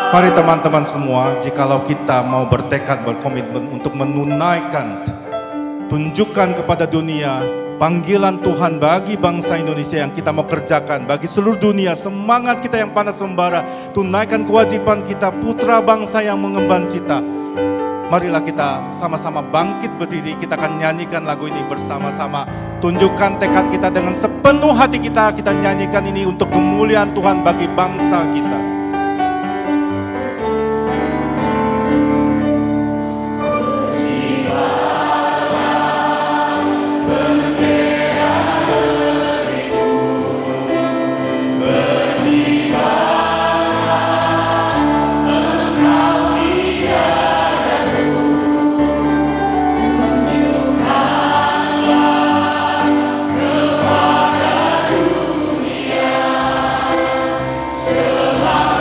Mari teman-teman semua, jikalau kita mau bertekad, berkomitmen untuk menunaikan, tunjukkan kepada dunia panggilan Tuhan bagi bangsa Indonesia yang kita mau kerjakan, bagi seluruh dunia, semangat kita yang panas membara, tunaikan kewajiban kita, putra bangsa yang mengemban cita. Marilah kita sama-sama bangkit berdiri, kita akan nyanyikan lagu ini bersama-sama. Tunjukkan tekad kita dengan sepenuh hati kita nyanyikan ini untuk kemuliaan Tuhan bagi bangsa kita. Semangat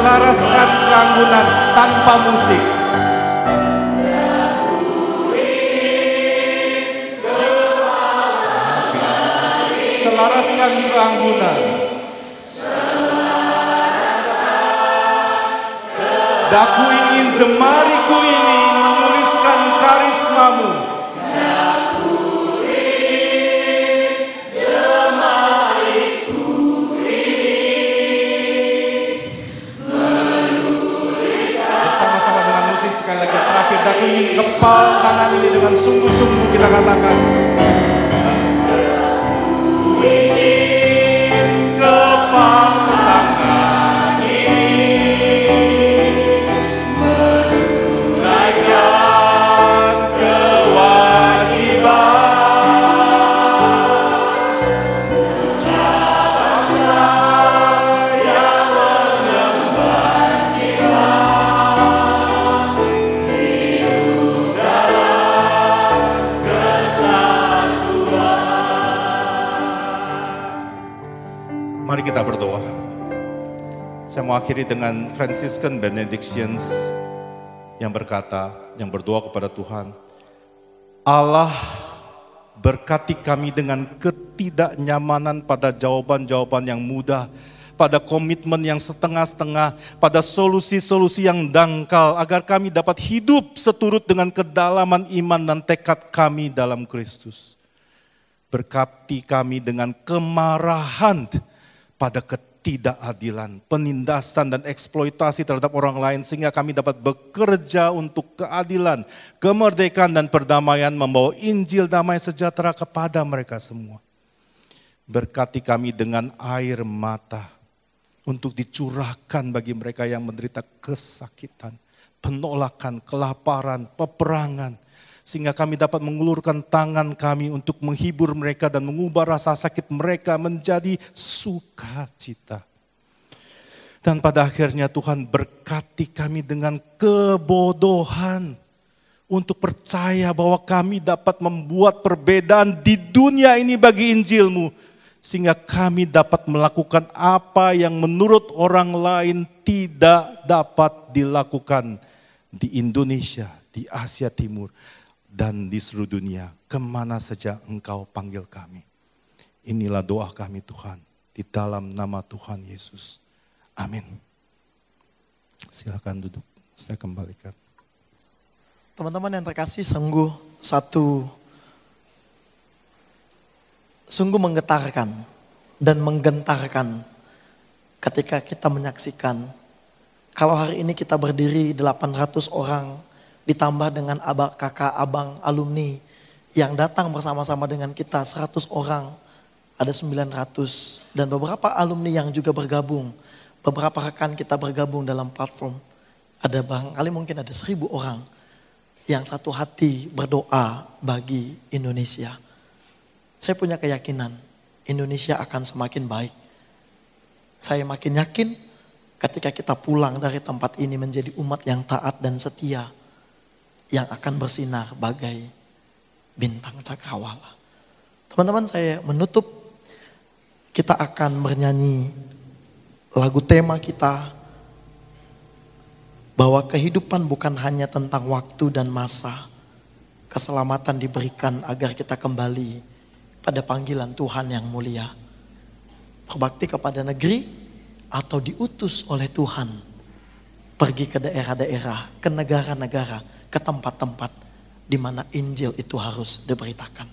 selaraskan keanggunan tanpa musik. Selaraskan keanggunan. Daku ingin jemariku ini menuliskan karismamu. Bersama-sama dengan musik sekali lagi terakhir. Daku ingin kepal kanan ini dengan sungguh-sungguh kita katakan. Ingin kepal tangan ini menunaikan kewajiban, ucapan saya mengemban jiwa, hidup dalam kesatuan. Mari kita berdoa. Saya mau akhiri dengan Franciscan Benedictions yang berkata, yang berdoa kepada Tuhan. Allah berkati kami dengan ketidaknyamanan pada jawaban-jawaban yang mudah, pada komitmen yang setengah-setengah, pada solusi-solusi yang dangkal, agar kami dapat hidup seturut dengan kedalaman iman dan tekad kami dalam Kristus. Berkati kami dengan kemarahan pada ketidakadilan, penindasan dan eksploitasi terhadap orang lain, sehingga kami dapat bekerja untuk keadilan, kemerdekaan dan perdamaian, membawa Injil damai sejahtera kepada mereka semua. Berkati kami dengan air mata untuk dicurahkan bagi mereka yang menderita kesakitan, penolakan, kelaparan, peperangan, sehingga kami dapat mengulurkan tangan kami untuk menghibur mereka dan mengubah rasa sakit mereka menjadi sukacita. Dan pada akhirnya Tuhan berkati kami dengan kebodohan untuk percaya bahwa kami dapat membuat perbedaan di dunia ini bagi Injil-Mu, sehingga kami dapat melakukan apa yang menurut orang lain tidak dapat dilakukan di Indonesia, di Asia Timur, dan di seluruh dunia, kemana saja Engkau panggil kami. Inilah doa kami Tuhan, di dalam nama Tuhan Yesus. Amin. Silakan duduk, saya kembalikan. Teman-teman yang terkasih, sungguh menggetarkan dan menggentarkan ketika kita menyaksikan kalau hari ini kita berdiri 800 orang ditambah dengan kakak, abang, alumni yang datang bersama-sama dengan kita 100 orang, ada 900 dan beberapa alumni yang juga bergabung, beberapa rekan kita bergabung dalam platform, ada barangkali mungkin ada 1000 orang yang satu hati berdoa bagi Indonesia. Saya punya keyakinan Indonesia akan semakin baik. Saya makin yakin ketika kita pulang dari tempat ini menjadi umat yang taat dan setia, yang akan bersinar bagai bintang cakrawala. Teman-teman, saya menutup, kita akan bernyanyi lagu tema kita, bahwa kehidupan bukan hanya tentang waktu dan masa. Keselamatan diberikan agar kita kembali pada panggilan Tuhan yang mulia. Berbakti kepada negeri atau diutus oleh Tuhan, pergi ke daerah-daerah, ke negara-negara, ke tempat-tempat di mana Injil itu harus diberitakan.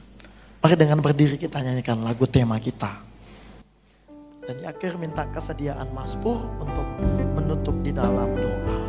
Mari dengan berdiri kita nyanyikan lagu tema kita. Dan di akhir minta kesediaan Mazmur untuk menutup di dalam doa.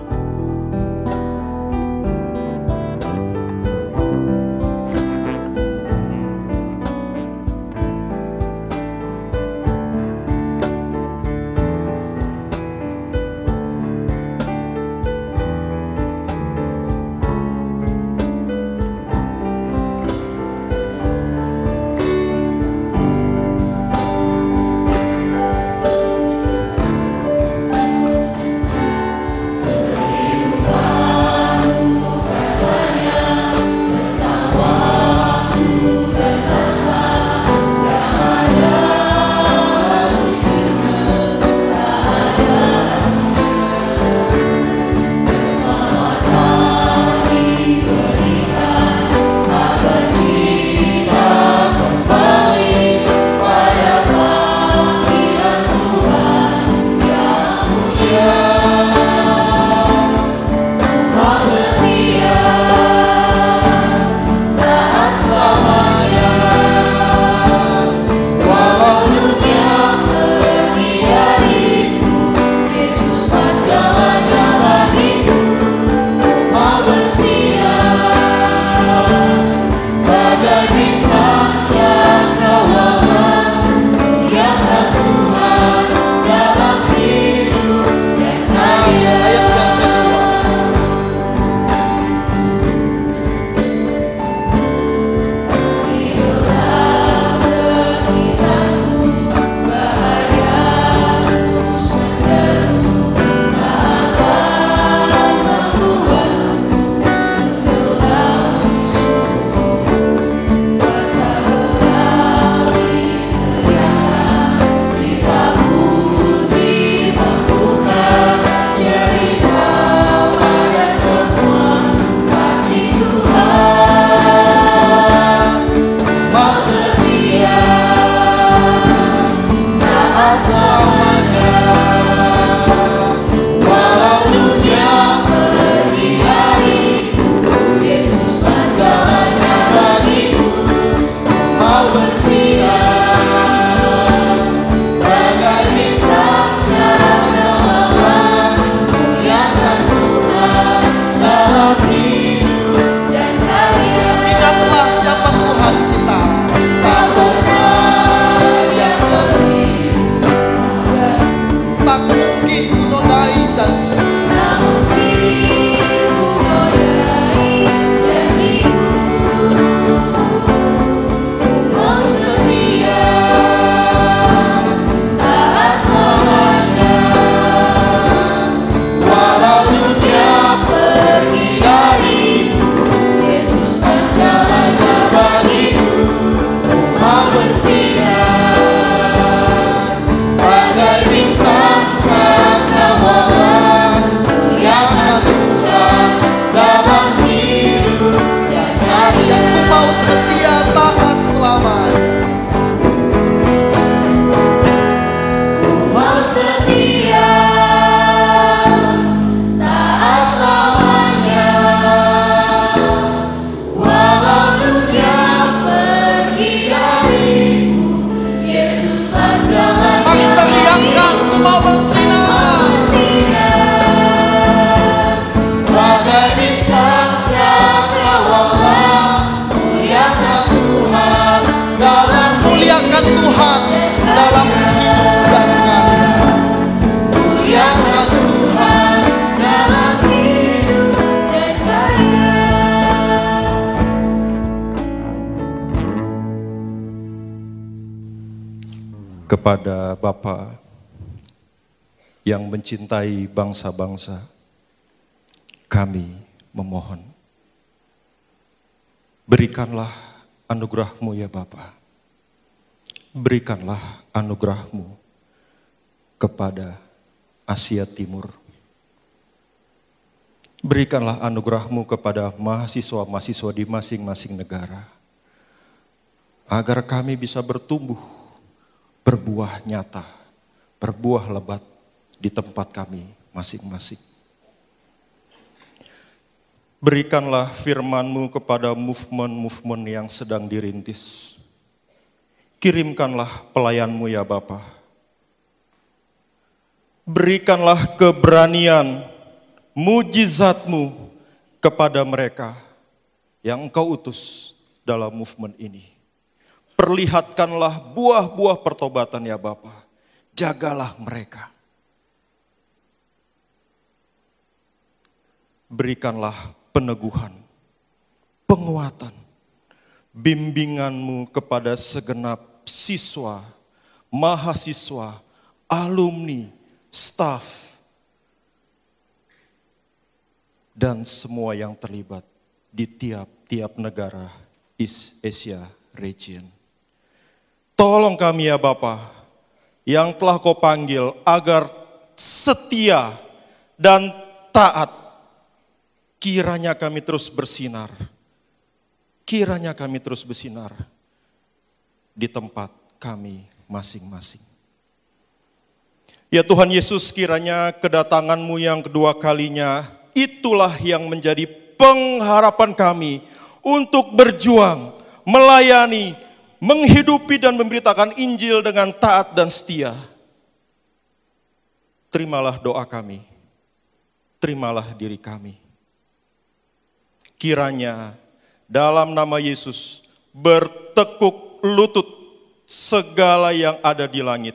selamanya. Walau dunia pergi dariku, Yesuslah segalanya bagiku. Mau bersinar bagai bintang cahaya, muliakan Tuhan dalam hidup dan karya. Ingatlah siapa Tuhan kita, tak pernah Dia keliru, tak mungkin ku nodai janji, tak mungkin ku nodai janji-Mu. Ku mau setia taat selamanya, walau dunia pergi dariku, Yesuslah segalanya bagiku. Ku mau bersinar bagai bintang cakrawala, muliakan Tuhan dalam hidup dan karya. Ku mau setia taat selamanya. Ku mau setia taat selamanya, walau dunia pergi dariku, Yesuslah segalanya. Mari teriakkan, ku mau bersinar bagai bintang cakrawala, muliakan Tuhan dalam hidup dan karya. Muliakan Tuhan dalam hidup dan karya. Kepada Bapa yang mencintai bangsa-bangsa, kami memohon, berikanlah anugerah-Mu ya Bapa. Berikanlah anugerah-Mu kepada Asia Timur. Berikanlah anugerah-Mu kepada mahasiswa-mahasiswa di masing-masing negara, agar kami bisa bertumbuh, berbuah nyata, berbuah lebat di tempat kami masing-masing. Berikanlah firman-Mu kepada movement-movement yang sedang dirintis. Kirimkanlah pelayan-Mu ya Bapa. Berikanlah keberanian, mujizat-Mu kepada mereka yang Engkau utus dalam movement ini. Perlihatkanlah buah-buah pertobatan ya Bapa. Jagalah mereka. Berikanlah peneguhan, penguatan, bimbingan-Mu kepada segenap siswa, mahasiswa, alumni, staf, dan semua yang terlibat di tiap-tiap negara East Asia region. Tolong kami ya Bapa, yang telah Kau panggil agar setia dan taat. Kiranya kami terus bersinar. Kiranya kami terus bersinar di tempat kami masing-masing. Ya Tuhan Yesus, kiranya kedatangan-Mu yang kedua kalinya, itulah yang menjadi pengharapan kami untuk berjuang, melayani, menghidupi dan memberitakan Injil dengan taat dan setia. Terimalah doa kami, terimalah diri kami. Kiranya dalam nama Yesus bertekuk lutut segala yang ada di langit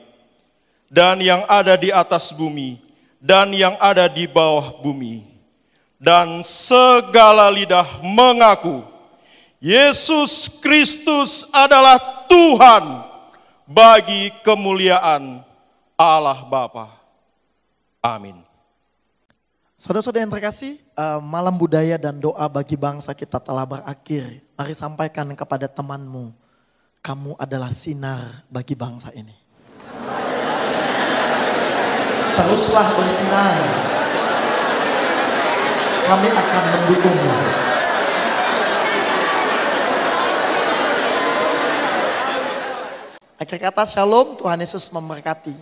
dan yang ada di atas bumi dan yang ada di bawah bumi, dan segala lidah mengaku Yesus Kristus adalah Tuhan bagi kemuliaan Allah Bapa. Amin. Saudara-saudara yang terkasih, malam budaya dan doa bagi bangsa kita telah berakhir. Mari sampaikan kepada temanmu, kamu adalah sinar bagi bangsa ini. Teruslah bersinar. Kami akan mendukungmu. Akhir kata shalom, Tuhan Yesus memberkati.